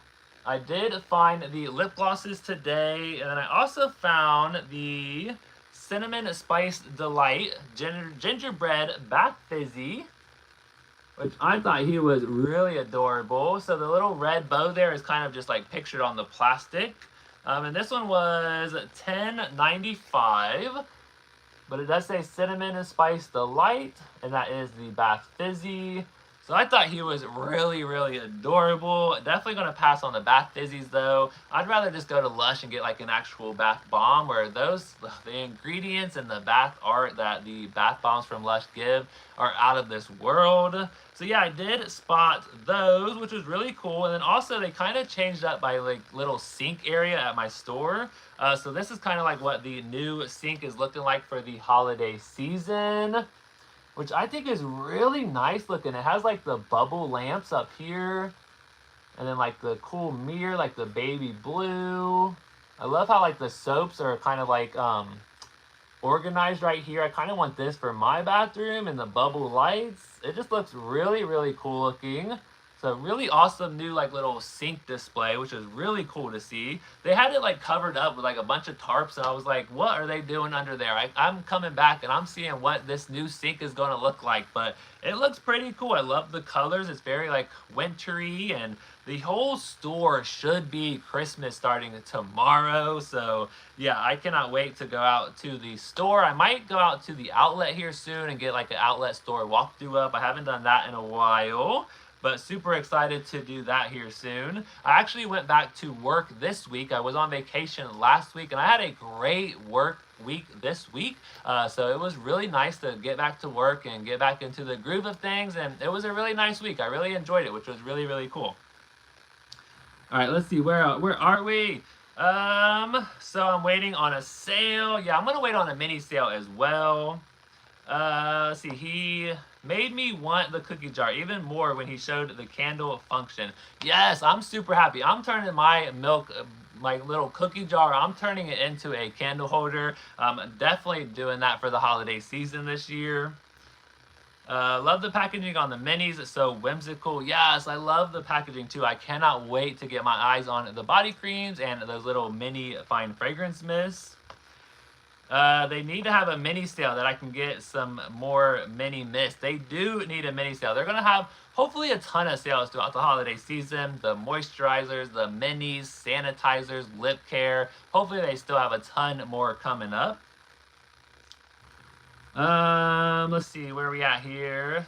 I did find the lip glosses today, and then I also found the Cinnamon Spice Delight Gingerbread Bath Fizzy, which I thought he was really adorable. So the little red bow there is kind of just like pictured on the plastic. And this one was $10.95, but it does say Cinnamon and Spice Delight, and that is the Bath Fizzy. So I thought he was really, really adorable. Definitely going to pass on the Bath Fizzies though. I'd rather just go to Lush and get like an actual bath bomb, where the ingredients and the bath art that the bath bombs from Lush give are out of this world. So yeah, I did spot those, which was really cool. And then also they kind of changed up by like little sink area at my store. So this is kind of like what the new sink is looking like for the holiday season, which I think is really nice looking. It has like the bubble lamps up here, and then like the cool mirror, like the baby blue. I love how like the soaps are kind of like organized right here. I kind of want this for my bathroom and the bubble lights. It just looks really, really cool looking. So really awesome new like little sink display, which is really cool to see. They had it like covered up with like a bunch of tarps, and I was like, what are they doing under there? I'm coming back and I'm seeing what this new sink is going to look like, but it looks pretty cool. I love the colors. It's very like wintry, and the whole store should be Christmas starting tomorrow. So yeah, I cannot wait to go out to the store. I might go out to the outlet here soon and get like an outlet store walkthrough up. I haven't done that in a while, but super excited to do that here soon. I actually went back to work this week. I was on vacation last week, and I had a great work week this week. So it was really nice to get back to work and get back into the groove of things, and it was a really nice week. I really enjoyed it, which was really, really cool. All right, let's see, where are we? So I'm waiting on a sale. Yeah, I'm gonna wait on a mini sale as well. Let's see, he made me want the cookie jar even more when he showed the candle function. Yes, I'm super happy. I'm turning my milk, my little cookie jar, I'm turning it into a candle holder. Definitely doing that for the holiday season this year. Love the packaging on the minis. It's so whimsical. Yes, I love the packaging too. I cannot wait to get my eyes on the body creams and those little mini fine fragrance mists. They need to have a mini sale that I can get some more mini mists. They do need a mini sale. They're going to have hopefully a ton of sales throughout the holiday season. The moisturizers, the minis, sanitizers, lip care. Hopefully they still have a ton more coming up. Let's see, where are we at here?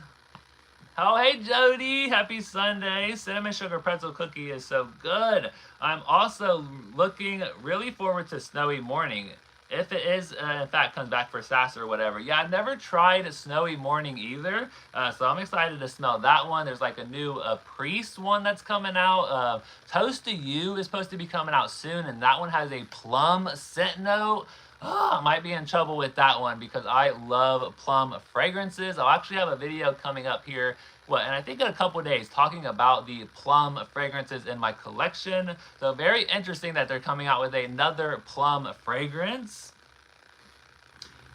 Oh, hey, Jody. Happy Sunday. Cinnamon sugar pretzel cookie is so good. I'm also looking really forward to Snowy Morning. If it is, in fact, comes back for SAS or whatever. Yeah, I've never tried Snowy Morning either, so I'm excited to smell that one. There's like a new Priest one that's coming out. Toast to You is supposed to be coming out soon, and that one has a plum scent note. Oh, I might be in trouble with that one because I love plum fragrances. I'll actually have a video coming up here, and I think in a couple of days, talking about the plum fragrances in my collection. So very interesting that they're coming out with another plum fragrance.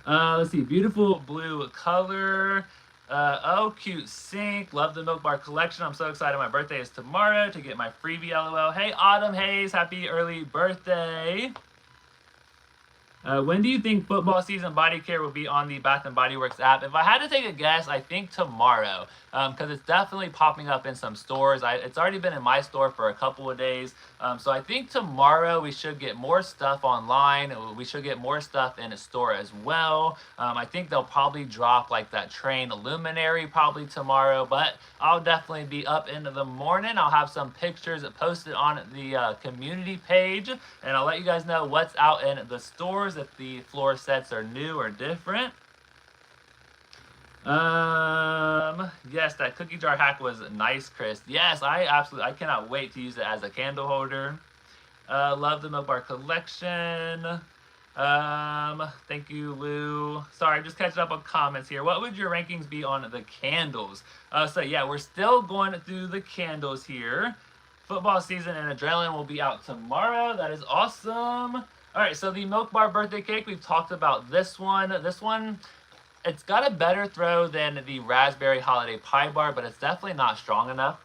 Let's see, beautiful blue color. Oh, cute sink. Love the Milk Bar collection. I'm so excited. My birthday is tomorrow to get my freebie, LOL. Hey, Autumn Hayes, happy early birthday. When do you think football season body care will be on the Bath & Body Works app? If I had to take a guess, I think tomorrow, because it's definitely popping up in some stores. It's already been in my store for a couple of days. So I think tomorrow we should get more stuff online. We should get more stuff in a store as well. I think they'll probably drop like that train luminary probably tomorrow, but I'll definitely be up into the morning. I'll have some pictures posted on the community page, and I'll let you guys know what's out in the stores, if the floor sets are new or different. Yes, that cookie jar hack was nice, Chris. Yes, I cannot wait to use it as a candle holder. Love the Milk Bar collection. Thank you, Lou. Sorry, just catching up on comments here. What would your rankings be on the candles? So yeah, we're still going through the candles here. Football season and adrenaline will be out tomorrow. That is awesome. All right, so the Milk Bar birthday cake, we've talked about this one. This one, it's got a better throw than the Raspberry Holiday Pie Bar, but it's definitely not strong enough.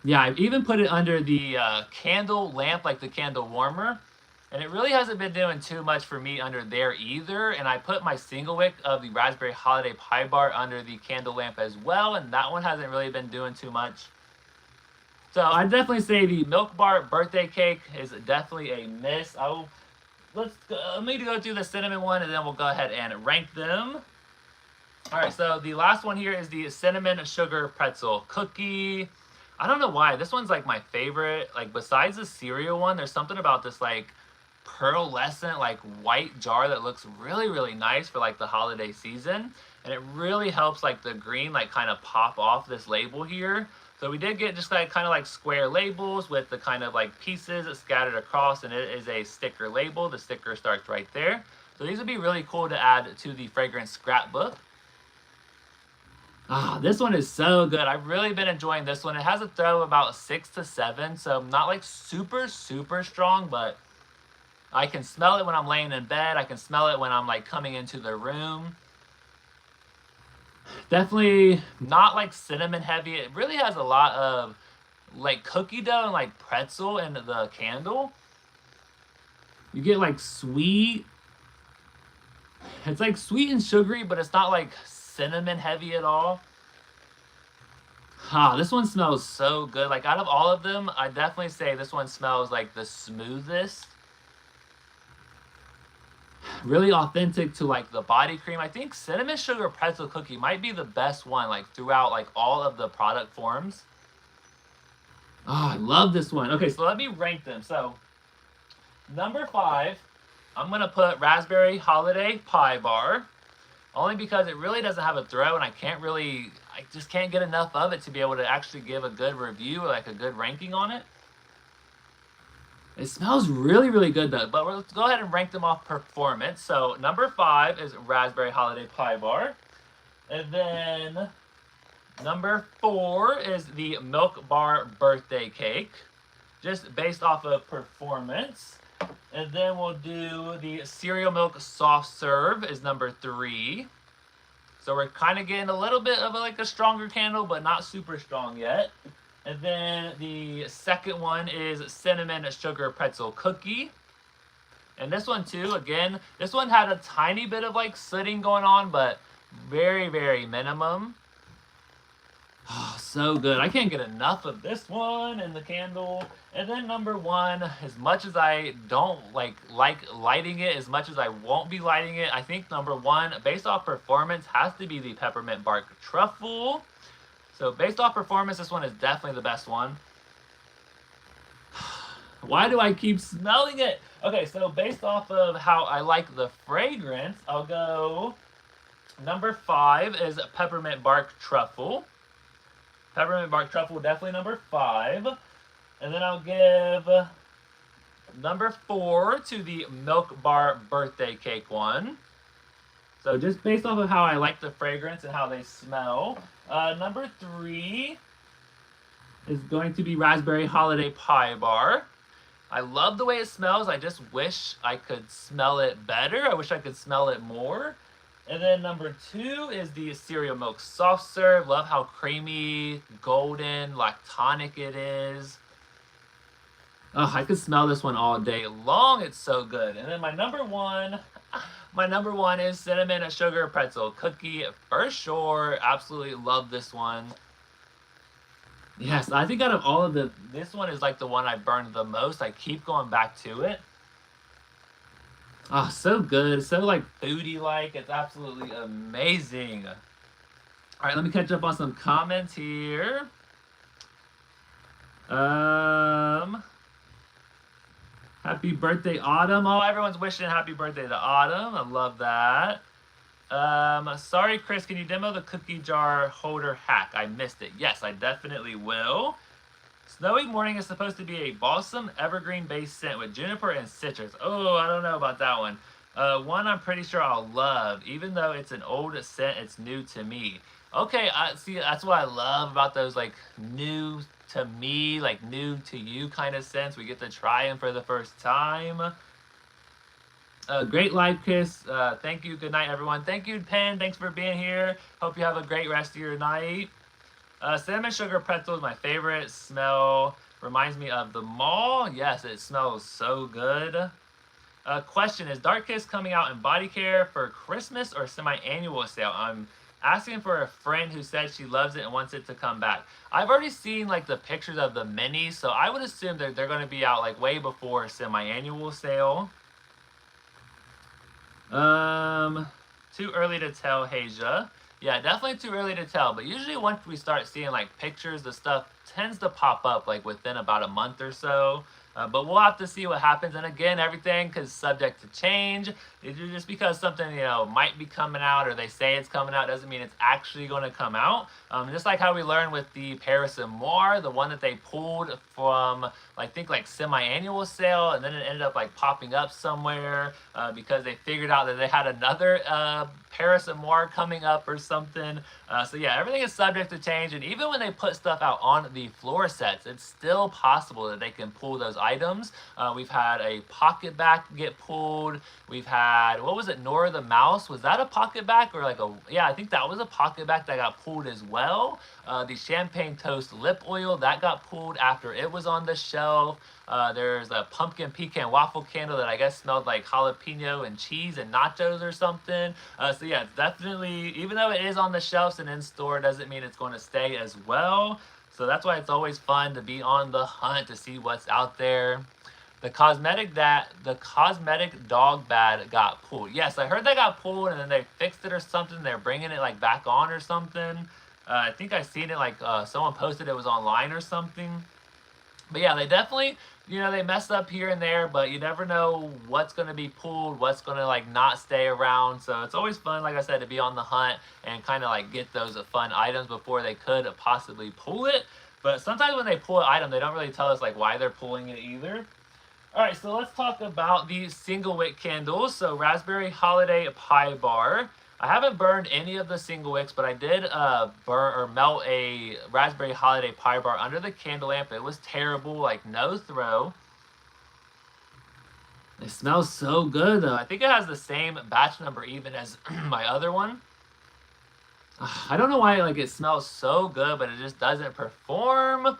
Yeah, I've even put it under the candle lamp, like the candle warmer, and it really hasn't been doing too much for me under there either. And I put my single wick of the Raspberry Holiday Pie Bar under the candle lamp as well, and that one hasn't really been doing too much. So I'd definitely say the Milk Bar birthday cake is definitely a miss. Let me go through the cinnamon one, and then we'll go ahead and rank them. All right, so the last one here is the cinnamon sugar pretzel cookie. I don't know why. This one's like my favorite. Like besides the cereal one, there's something about this like pearlescent like white jar that looks really, really nice for like the holiday season. And it really helps like the green like kind of pop off this label here. So we did get just like kind of like square labels with the kind of like pieces scattered across, and it is a sticker label. The sticker starts right there. So these would be really cool to add to the fragrance scrapbook. Ah, this one is so good. I've really been enjoying this one. It has a throw of about 6 to 7, so not like super, super strong, but I can smell it when I'm laying in bed. I can smell it when I'm like coming into the room. Definitely not like cinnamon heavy. It really has a lot of like cookie dough and like pretzel in the candle. You get like sweet. It's like sweet and sugary, but it's not like cinnamon heavy at all. Ah, this one smells so good. Like out of all of them, I definitely say this one smells like the smoothest. Really authentic to like the body cream. I think cinnamon sugar pretzel cookie might be the best one like throughout like all of the product forms. Oh, I love this one. Okay, so let me rank them. So number 5, I'm gonna put Raspberry Holiday Pie Bar. Only because it really doesn't have a throw and I just can't get enough of it to be able to actually give a good review, like a good ranking on it. It smells really, really good though, but let's go ahead and rank them off performance. So number 5 is Raspberry Holiday Pie Bar. And then number 4 is the Milk Bar Birthday Cake, just based off of performance. And then we'll do the Cereal Milk Soft Serve is number 3. So we're kind of getting a little bit of like a stronger candle, but not super strong yet. And then the second one is Cinnamon Sugar Pretzel Cookie. And this one too, again, this one had a tiny bit of like slitting going on, but very, very minimum. Oh, so good. I can't get enough of this one and the candle. And then number 1, as much as I don't like lighting it, as much as I won't be lighting it, I think number 1, based off performance, has to be the Peppermint Bark Truffle. So based off performance, this one is definitely the best one. Why do I keep smelling it? Okay, so based off of how I like the fragrance, I'll go number 5 is Peppermint Bark Truffle. Peppermint Bark Truffle, definitely number 5. And then I'll give number 4 to the Milk Bar Birthday Cake one. So just based off of how I like the fragrance and how they smell. Number 3 is going to be Raspberry Holiday Pie Bar. I love the way it smells. I just wish I could smell it better. I wish I could smell it more. And then number 2 is the Cereal Milk Soft Serve. Love how creamy, golden, lactonic it is. Oh, I could smell this one all day long. It's so good. And then my number one is Cinnamon Sugar Pretzel Cookie for sure. Absolutely love this one. Yes, I think out of all of this one is like the one I burned the most. I keep going back to it. Oh, so good. So like foodie-like. It's absolutely amazing. All right, let me catch up on some comments here. Happy birthday, Autumn. Oh, everyone's wishing happy birthday to Autumn. I love that. Sorry, Chris, can you demo the cookie jar holder hack? I missed it. Yes, I definitely will. Snowy Morning is supposed to be a balsam evergreen-based scent with juniper and citrus. Oh, I don't know about that one. One I'm pretty sure I'll love. Even though it's an old scent, it's new to me. Okay, see, that's what I love about those, like, new to me, like, new to you kind of scents. We get to try them for the first time. Great live kiss. Thank you. Good night, everyone. Thank you, Penn. Thanks for being here. Hope you have a great rest of your night. Cinnamon Sugar Pretzel is my favorite smell. Reminds me of the mall. Yes, it smells so good. Question, is Dark Kiss coming out in body care for Christmas or semi-annual sale? I'm asking for a friend who said she loves it and wants it to come back. I've already seen like the pictures of the minis, so I would assume that they're going to be out like way before semi-annual sale. Too early to tell, Haja. Yeah, definitely too early to tell, but usually once we start seeing like pictures, the stuff tends to pop up like within about a month or so. But we'll have to see what happens. And again, everything is subject to change. Just because something, you know, might be coming out or they say it's coming out doesn't mean it's actually going to come out. Just like how we learned with the Paris and Moire, the one that they pulled from, I think, like semi-annual sale, and then it ended up like popping up somewhere because they figured out that they had another Paris and Moire coming up or something. So yeah, everything is subject to change. And even when they put stuff out on the floor sets, it's still possible that they can pull those items. We've had a pocket back get pulled. We've had, what was it, Nora the Mouse? Was that a pocket back or like a, yeah, I think that was a pocket back that got pulled as well. The Champagne Toast Lip Oil, that got pulled after it was on the shelf. There's a pumpkin pecan waffle candle that I guess smelled like jalapeno and cheese and nachos or something. So yeah, it's definitely, even though it is on the shelves and in store, doesn't mean it's going to stay as well. So that's why it's always fun to be on the hunt to see what's out there. The cosmetic dog bag got pulled. Yes, I heard they got pulled and then they fixed it or something. They're bringing it like back on or something. I think I seen it like someone posted it was online or something. But yeah, they definitely, you know, they mess up here and there, but you never know what's going to be pulled, what's going to like not stay around. So it's always fun, like I said, to be on the hunt and kind of like get those fun items before they could possibly pull it. But sometimes when they pull an item, they don't really tell us like why they're pulling it either. All right, so let's talk about the single wick candles. So Raspberry Holiday Pie Bar. I haven't burned any of the single wicks, but I did burn or melt a Raspberry Holiday Pie Bar under the candle lamp. It was terrible, like no throw. It smells so good though. I think it has the same batch number even as my other one. I don't know why like it smells so good, but it just doesn't perform.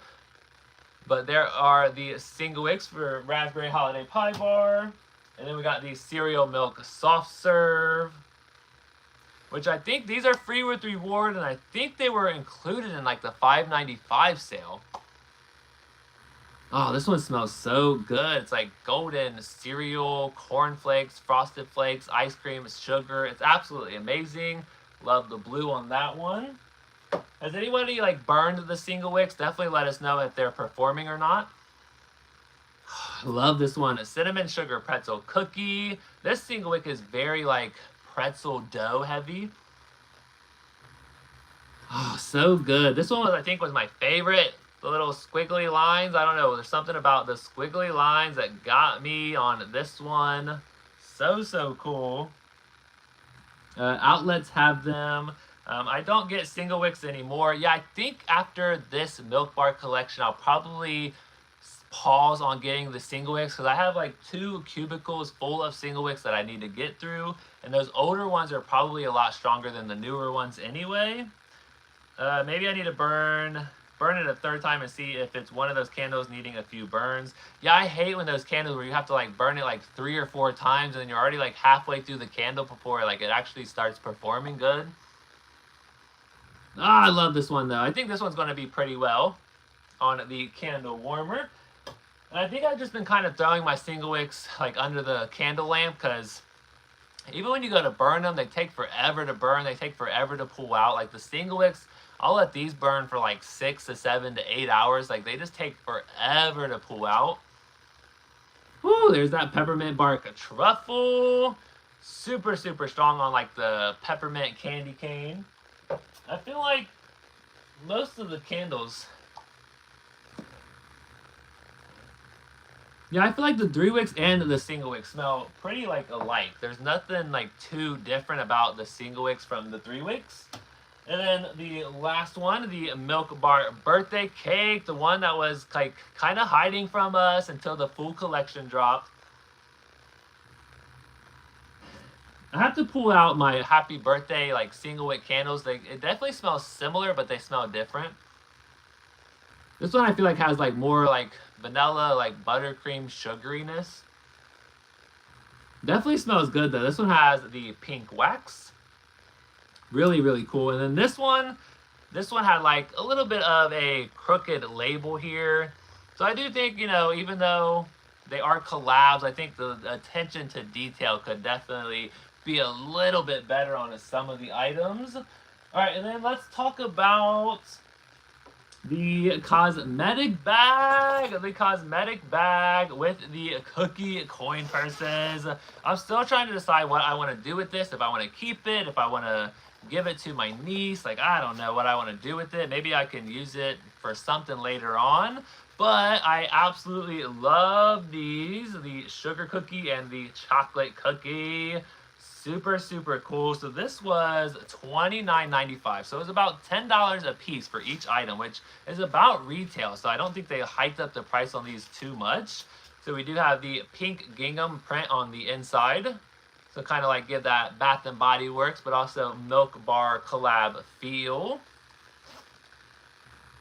But there are the single wicks for Raspberry Holiday Pie Bar. And then we got the cereal milk soft serve, which I think these are free with reward, and I think they were included in like the $5.95 sale. Oh, this one smells so good. It's like golden cereal, cornflakes, frosted flakes, ice cream, sugar. It's absolutely amazing. Love the blue on that one. Has anybody like burned the single wicks? Definitely let us know if they're performing or not. I love this one, a cinnamon sugar pretzel cookie. This single wick is very like pretzel dough heavy. Oh, so good. This one was, I think, was my favorite. The little squiggly lines. I don't know. There's something about the squiggly lines that got me on this one. So cool. Outlets have them. I don't get single wicks anymore. Yeah, I think after this Milk Bar collection, I'll probably pause on getting the single wicks because I have like 2 cubicles full of single wicks that I need to get through, and those older ones are probably a lot stronger than the newer ones anyway. Maybe I need to burn it a third time and see if it's one of those candles needing a few burns. Yeah, I hate when those candles where you have to like burn it like 3 or 4 times and then you're already like halfway through the candle before like it actually starts performing good. I love this one though. I think this one's going to be pretty well on the candle warmer. And I think I've just been kind of throwing my single wicks like under the candle lamp because even when you go to burn them, they take forever to burn. They take forever to pull out. Like the single wicks, I'll let these burn for like 6 to 7 to 8 hours. Like they just take forever to pull out. Woo, there's that peppermint bark truffle. Super strong on like the peppermint candy cane. I feel like most of the candles, yeah, I feel like the 3 wicks and the single wicks smell pretty like alike. There's nothing like too different about the single wicks from the 3 wicks. And then the last one, the Milk Bar birthday cake, the one that was like kind of hiding from us until the full collection dropped. I have to pull out my happy birthday like single wick candles. It definitely smells similar, but they smell different. This one I feel like has like more like vanilla, like buttercream sugariness. Definitely smells good though. This one has the pink wax. Really cool. And then this one had like a little bit of a crooked label here. So I do think, you know, even though they are collabs, I think the attention to detail could definitely be a little bit better on some of the items. All right, and then let's talk about the cosmetic bag. The cosmetic bag with the cookie coin purses. I'm still trying to decide what I want to do with this. If I want to keep it, if I want to give it to my niece. Like, I don't know what I want to do with it. Maybe I can use it for something later on. But I absolutely love these. The sugar cookie and the chocolate cookie. Super, super cool. So this was $29.95. So it was about $10 a piece for each item, which is about retail. So I don't think they hiked up the price on these too much. So we do have the pink gingham print on the inside. So kind of like give that Bath and Body Works, but also Milk Bar collab feel.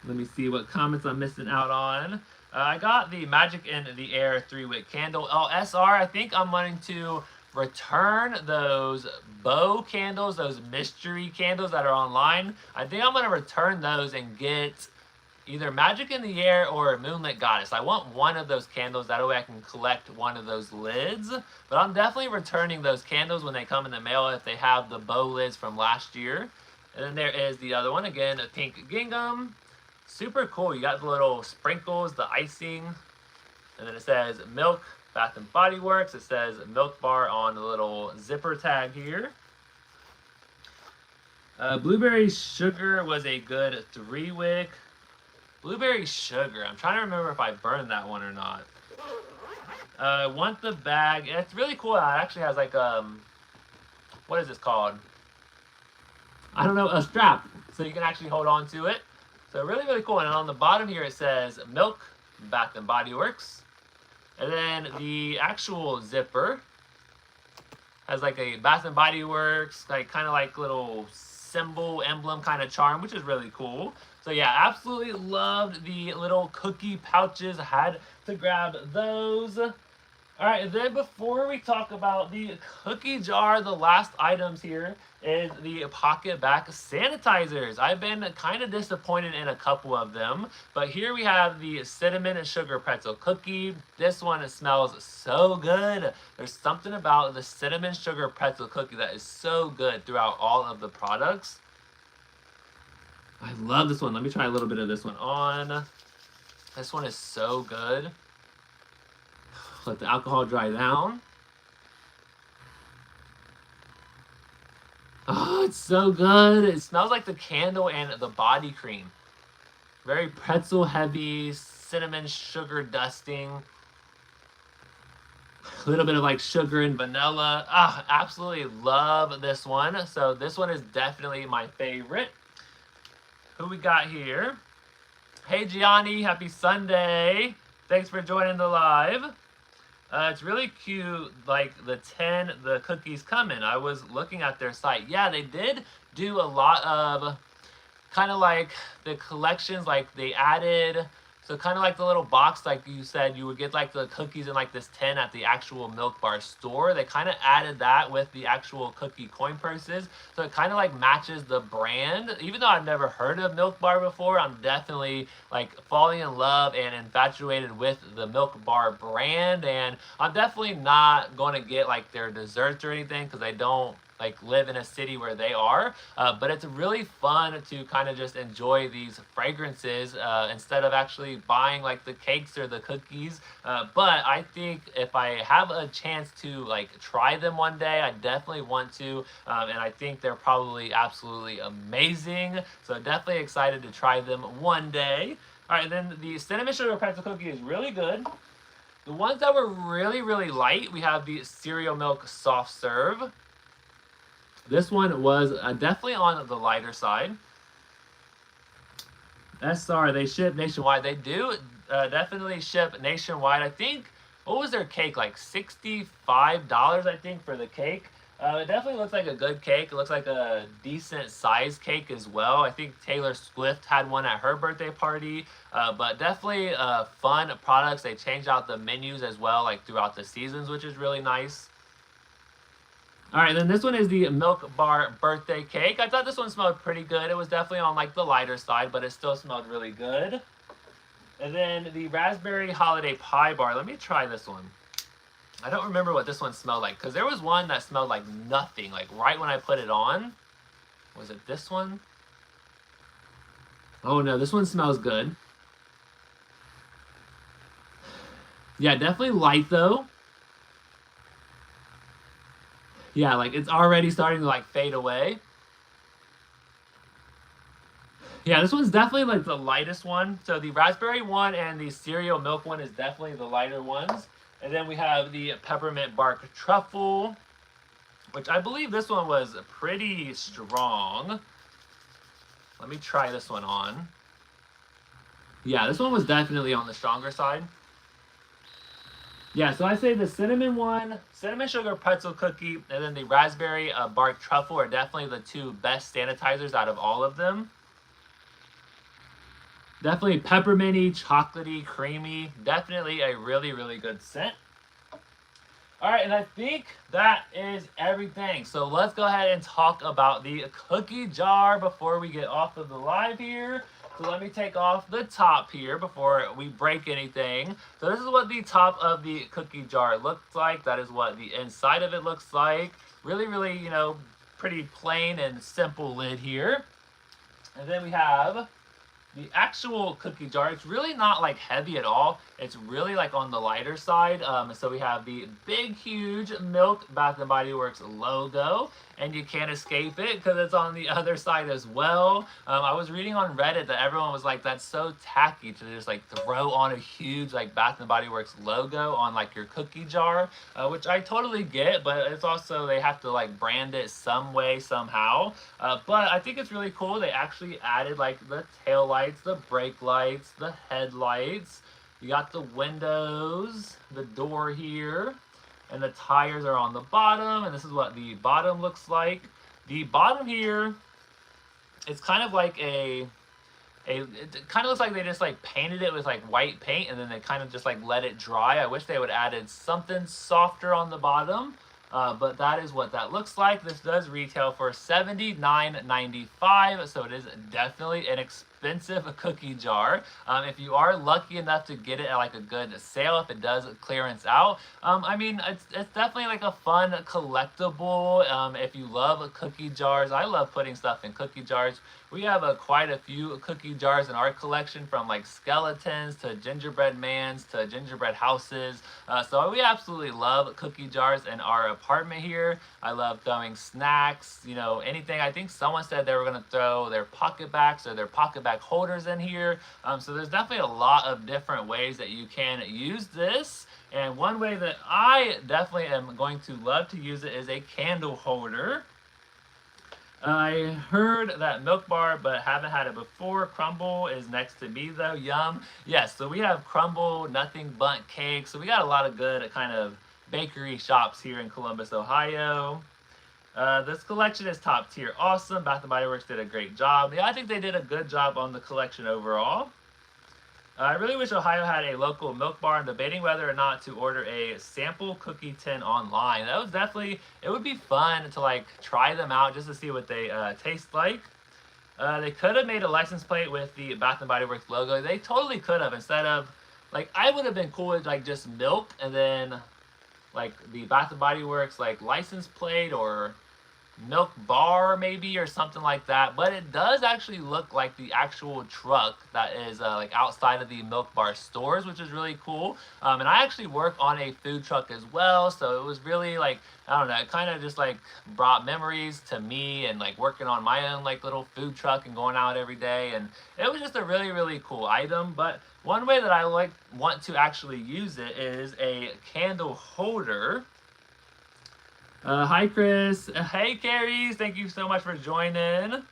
Let me see what comments I'm missing out on. I got the Magic in the Air 3-wick candle. Oh, SR, I think I'm wanting to return those bow candles, those mystery candles that are online. I think I'm going to return those and get either Magic in the Air or Moonlit Goddess. I want one of those candles. That way I can collect one of those lids. But I'm definitely returning those candles when they come in the mail if they have the bow lids from last year. And then there is the other one. Again, a pink gingham. Super cool. You got the little sprinkles, the icing. And then it says Milk Bath and Body Works. It says Milk Bar on the little zipper tag here. Blueberry Sugar was a good 3-wick. Blueberry Sugar. I'm trying to remember if I burned that one or not. Want the bag. It's really cool. It actually has like what is this called? I don't know, a strap. So you can actually hold on to it. So really, really cool. And on the bottom here it says Milk Bath and Body Works. And then the actual zipper has like a Bath and Body Works, like kind of like little symbol, emblem kind of charm, which is really cool. So yeah, absolutely loved the little cookie pouches. I had to grab those. All right, and then before we talk about the cookie jar, the last items here is the pocket back sanitizers. I've been kind of disappointed in a couple of them, but here we have the cinnamon and sugar pretzel cookie. This one, it smells so good. There's something about the cinnamon sugar pretzel cookie that is so good throughout all of the products. I love this one. Let me try a little bit of this one on. This one is so good. Let the alcohol dry down. Oh, it's so good. It smells like the candle and the body cream. Very pretzel heavy, cinnamon sugar dusting. A little bit of like sugar and vanilla. Ah, absolutely love this one. So this one is definitely my favorite. Who we got here? Hey Gianni, happy Sunday. Thanks for joining the live. It's really cute, like the cookies come in. I was looking at their site. Yeah, they did do a lot of kind of like the collections, like they added, so kind of like the little box, like you said, you would get like the cookies in like this tin at the actual Milk Bar store. They kind of added that with the actual cookie coin purses. So it kind of like matches the brand. Even though I've never heard of Milk Bar before, I'm definitely like falling in love and infatuated with the Milk Bar brand. And I'm definitely not going to get like their desserts or anything because I don't like live in a city where they are, but it's really fun to kind of just enjoy these fragrances instead of actually buying like the cakes or the cookies. But I think if I have a chance to like try them one day, I definitely want to, and I think they're probably absolutely amazing. So definitely excited to try them one day. All right, then the cinnamon sugar pretzel cookie is really good. The ones that were really, really light, we have the cereal milk soft serve. This one was definitely on the lighter side. SR, they ship nationwide. They do definitely ship nationwide. I think, what was their cake? Like $65, I think, for the cake. It definitely looks like a good cake. It looks like a decent size cake as well. I think Taylor Swift had one at her birthday party. But definitely fun products. They changed out the menus as well, like throughout the seasons, which is really nice. All right, then this one is the Milk Bar birthday cake. I thought this one smelled pretty good. It was definitely on like the lighter side, but it still smelled really good. And then the raspberry holiday pie bar. Let me try this one. I don't remember what this one smelled like because there was one that smelled like nothing, like right when I put it on. Was it this one? Oh no, this one smells good. Yeah, definitely light though. Yeah, like it's already starting to like fade away. Yeah, this one's definitely like the lightest one. So the raspberry one and the cereal milk one is definitely the lighter ones. And then we have the peppermint bark truffle. which I believe this one was pretty strong. Let me try this one on. Yeah, this one was definitely on the stronger side. Yeah, so I say the cinnamon one, cinnamon sugar pretzel cookie, and then the raspberry bark truffle are definitely the two best sanitizers out of all of them. Definitely pepperminty, chocolatey, creamy. Definitely a really, really good scent. All right, and I think that is everything. So let's go ahead and talk about the cookie jar before we get off of the live here. So let me take off the top here before we break anything. So this is what the top of the cookie jar looks like. That is what the inside of it looks like. Really, really, you know, pretty plain and simple lid here. And then we have the actual cookie jar. It's really not like heavy at all. It's really like on the lighter side. So we have the big, huge Milk Bath & Body Works logo, and you can't escape it because it's on the other side as well. I was reading on Reddit that everyone was like, that's so tacky to just like throw on a huge like Bath & Body Works logo on like your cookie jar, which I totally get, but it's also, they have to like brand it some way, somehow. But I think it's really cool. They actually added like the tail lights, the brake lights, the headlights. You got the windows, the door here, and the tires are on the bottom, and this is what the bottom looks like. The bottom here, it's kind of like it kind of looks like they just like painted it with like white paint, and then they kind of just like let it dry. I wish they would have added something softer on the bottom. But that is what that looks like. This does retail for $79.95, so it is definitely an expensive cookie jar. If you are lucky enough to get it at like a good sale, if it does clearance out, I mean, it's definitely like a fun collectible. If you love cookie jars, I love putting stuff in cookie jars. We have quite a few cookie jars in our collection, from like skeletons to gingerbread mans to gingerbread houses. So we absolutely love cookie jars in our apartment here. I love throwing snacks, you know, anything. I think someone said they were going to throw their pocket backs or their pocket back holders in here. So there's definitely a lot of different ways that you can use this. And one way that I definitely am going to love to use it is a candle holder. I heard that Milk Bar, but haven't had it before. Crumble is next to me though. Yum. Yes, so we have Crumble, Nothing Bundt Cake. So we got a lot of good kind of bakery shops here in Columbus, Ohio. This collection is top tier awesome. Bath & Body Works did a great job. Yeah, I think they did a good job on the collection overall. I really wish Ohio had a local Milk Bar. I'm debating whether or not to order a sample cookie tin online. That was definitely, it would be fun to like try them out just to see what they taste like. They could have made a license plate with the Bath & Body Works logo. They totally could have, instead of, like, I would have been cool with like just milk and then like the Bath & Body Works like license plate, or Milk Bar maybe, or something like that. But it does actually look like the actual truck that is like outside of the Milk Bar stores, which is really cool. And I actually work on a food truck as well, so it was really like, I don't know, it kind of just like brought memories to me, and like working on my own like little food truck and going out every day, and it was just a really, really cool item. But one way that I want to actually use it is a candle holder. Hi, Chris. Hey, Carries. Thank you so much for joining.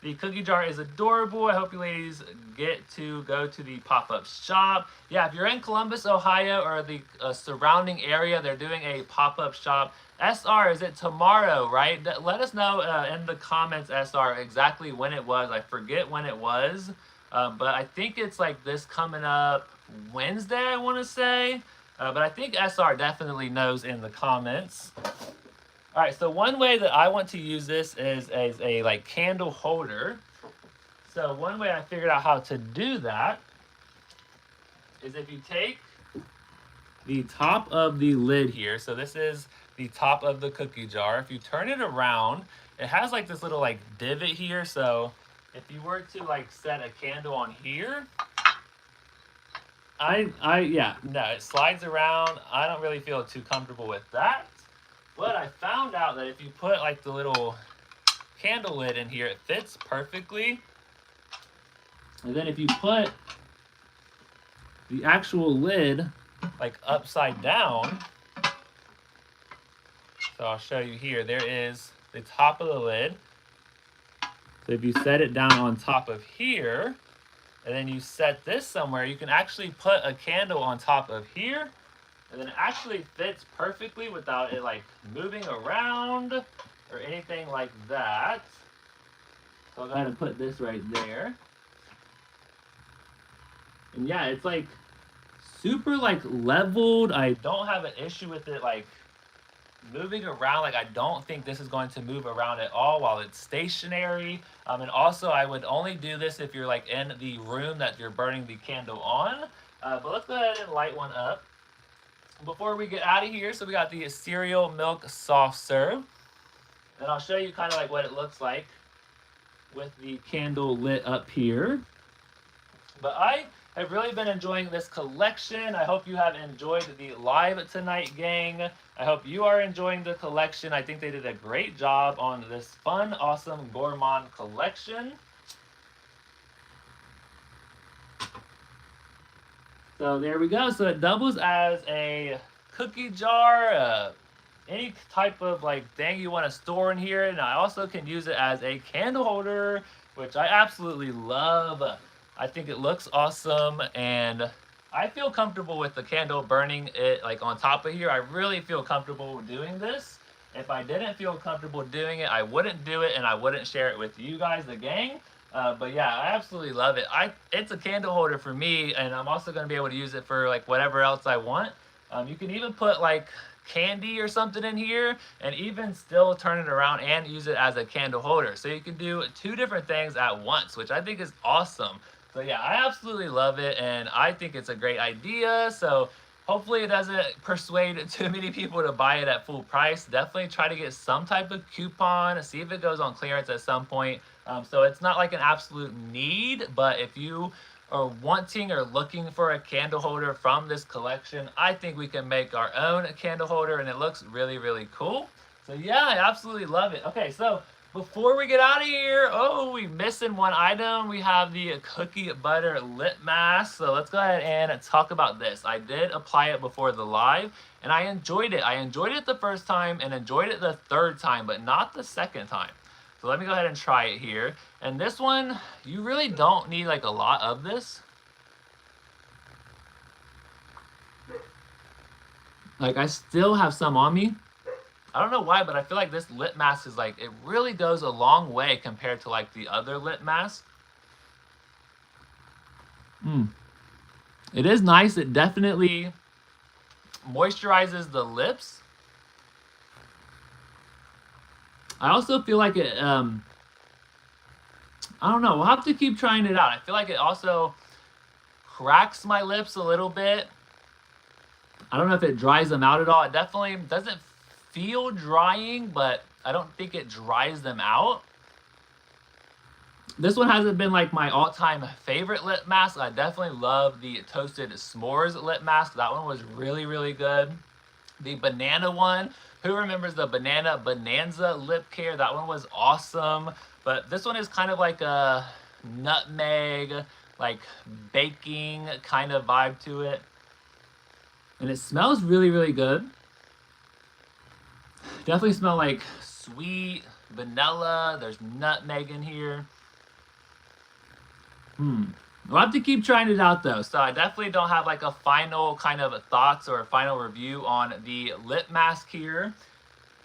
The cookie jar is adorable. I hope you ladies get to go to the pop-up shop. Yeah, if you're in Columbus, Ohio, or the surrounding area, they're doing a pop-up shop. SR, is it tomorrow, right? Let us know in the comments, SR, exactly when it was. I forget when it was, but I think it's like this coming up Wednesday, I want to say. But I think SR definitely knows in the comments. All right, so one way that I want to use this is as a like candle holder. So one way I figured out how to do that is if you take the top of the lid here, so this is the top of the cookie jar. If you turn it around, it has like this little like divot here. So if you were to like set a candle on here, yeah, no, it slides around. I don't really feel too comfortable with that. But I found out that if you put like the little candle lid in here, it fits perfectly. And then if you put the actual lid like upside down, so So I'll show you here. There is the top of the lid. So if you set it down on top of here, and then you set this somewhere, you can actually put a candle on top of here, and then it actually fits perfectly without it like moving around or anything like that. So I'll go ahead and put this right there. And yeah, it's like super like leveled. I don't have an issue with it like moving around. Like I don't think this is going to move around at all while it's stationary. And also I would only do this if you're like in the room that you're burning the candle on. But let's go ahead and light one up before we get out of here. So we got the cereal milk soft serve. And I'll show you kind of like what it looks like with the candle lit up here. But I have really been enjoying this collection. I hope you have enjoyed the live tonight, gang. I hope you are enjoying the collection. I think they did a great job on this fun, awesome gourmand collection. So there we go. So it doubles as a cookie jar, any type of like thing you want to store in here. And I also can use it as a candle holder, which I absolutely love. I think it looks awesome, and I feel comfortable with the candle burning it like on top of here. I really feel comfortable doing this. If I didn't feel comfortable doing it, I wouldn't do it, and I wouldn't share it with you guys, the gang. But yeah, I absolutely love it. It's a candle holder for me, and I'm also going to be able to use it for like whatever else I want. You can even put like candy or something in here and even still turn it around and use it as a candle holder. So you can do two different things at once, which I think is awesome. So yeah, I absolutely love it, and I think it's a great idea. So hopefully it doesn't persuade too many people to buy it at full price. Definitely try to get some type of coupon, see if it goes on clearance at some point. So it's not like an absolute need, but if you are wanting or looking for a candle holder from this collection, I think we can make our own candle holder, and it looks really, really cool. So yeah, I absolutely love it. Okay, so before we get out of here, we missing one item. We have the cookie butter lip mask. So let's go ahead and talk about this. I did apply it before the live, and I enjoyed it. I enjoyed it the first time and enjoyed it the third time, but not the second time. So let me go ahead and try it here. And this one, you really don't need like a lot of this. Like I still have some on me. I don't know why, but I feel like this lip mask is like, it really goes a long way compared to like the other lip mask. It is nice. It definitely moisturizes the lips. I also feel like it, I don't know, we'll have to keep trying it out. I feel like it also cracks my lips a little bit. I don't know if it dries them out at all. It definitely doesn't feel drying, but I don't think it dries them out. This one hasn't been like my all-time favorite lip mask. I definitely love the Toasted S'mores lip mask. That one was really, really good. The banana one, who remembers the Banana Bonanza lip care? That one was awesome. But this one is kind of like a nutmeg, like baking kind of vibe to it. And it smells really, really good. Definitely smell like sweet vanilla. There's nutmeg in here. We'll have to keep trying it out though. So I definitely don't have like a final kind of thoughts or a final review on the lip mask here.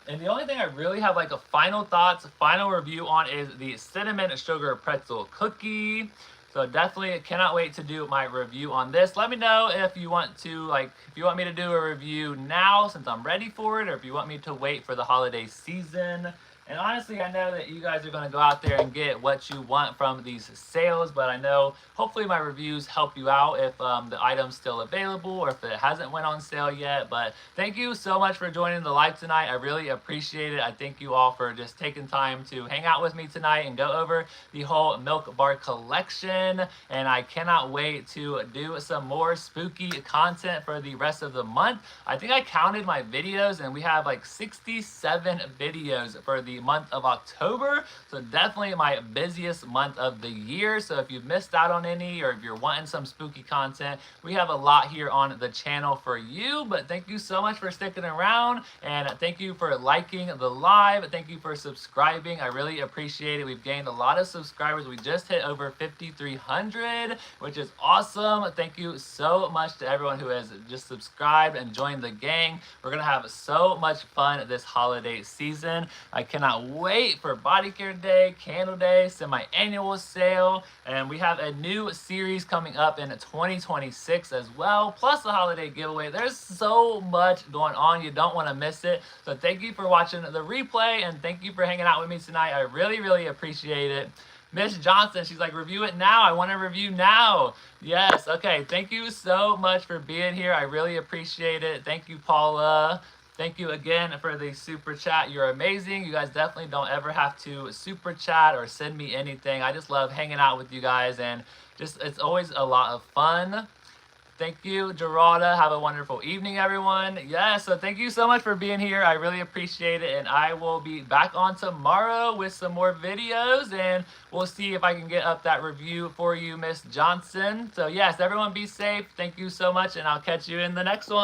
And the only thing I really have like a final thoughts, final review on is the cinnamon sugar pretzel cookie. So definitely cannot wait to do my review on this. Let me know if you want to, if you want me to do a review now since I'm ready for it, or if you want me to wait for the holiday season. And honestly, I know that you guys are going to go out there and get what you want from these sales, but I know hopefully my reviews help you out if the item's still available or if it hasn't went on sale yet. But thank you so much for joining the live tonight. I really appreciate it. I thank you all for just taking time to hang out with me tonight and go over the whole Milk Bar collection. And I cannot wait to do some more spooky content for the rest of the month. I think I counted my videos and we have like 67 videos for the the month of October. So definitely my busiest month of the year. So if you've missed out on any, or if you're wanting some spooky content, we have a lot here on the channel for you. But thank you so much for sticking around, and thank you for liking the live. Thank you for subscribing. I really appreciate it. We've gained a lot of subscribers. We just hit over 5,300, which is awesome. Thank you so much to everyone who has just subscribed and joined the gang. We're gonna have so much fun this holiday season. I cannot wait for Body Care Day, Candle Day, semi-annual sale, and we have a new series coming up in 2026 as well, plus the holiday giveaway. There's so much going on. You don't want to miss it. So thank you for watching the replay, and thank you for hanging out with me tonight. I really, really appreciate it. Miss Johnson, she's like, review it now. I want to review now. Yes. Okay. Thank you so much for being here. I really appreciate it. Thank you, Paula. Thank you again for the super chat. You're amazing. You guys definitely don't ever have to super chat or send me anything. I just love hanging out with you guys, and just it's always a lot of fun. Thank you, Geralda. Have a wonderful evening, everyone. Yes, so thank you so much for being here. I really appreciate it, and I will be back on tomorrow with some more videos, and we'll see if I can get up that review for you, Miss Johnson. So yes, everyone be safe. Thank you so much, and I'll catch you in the next one.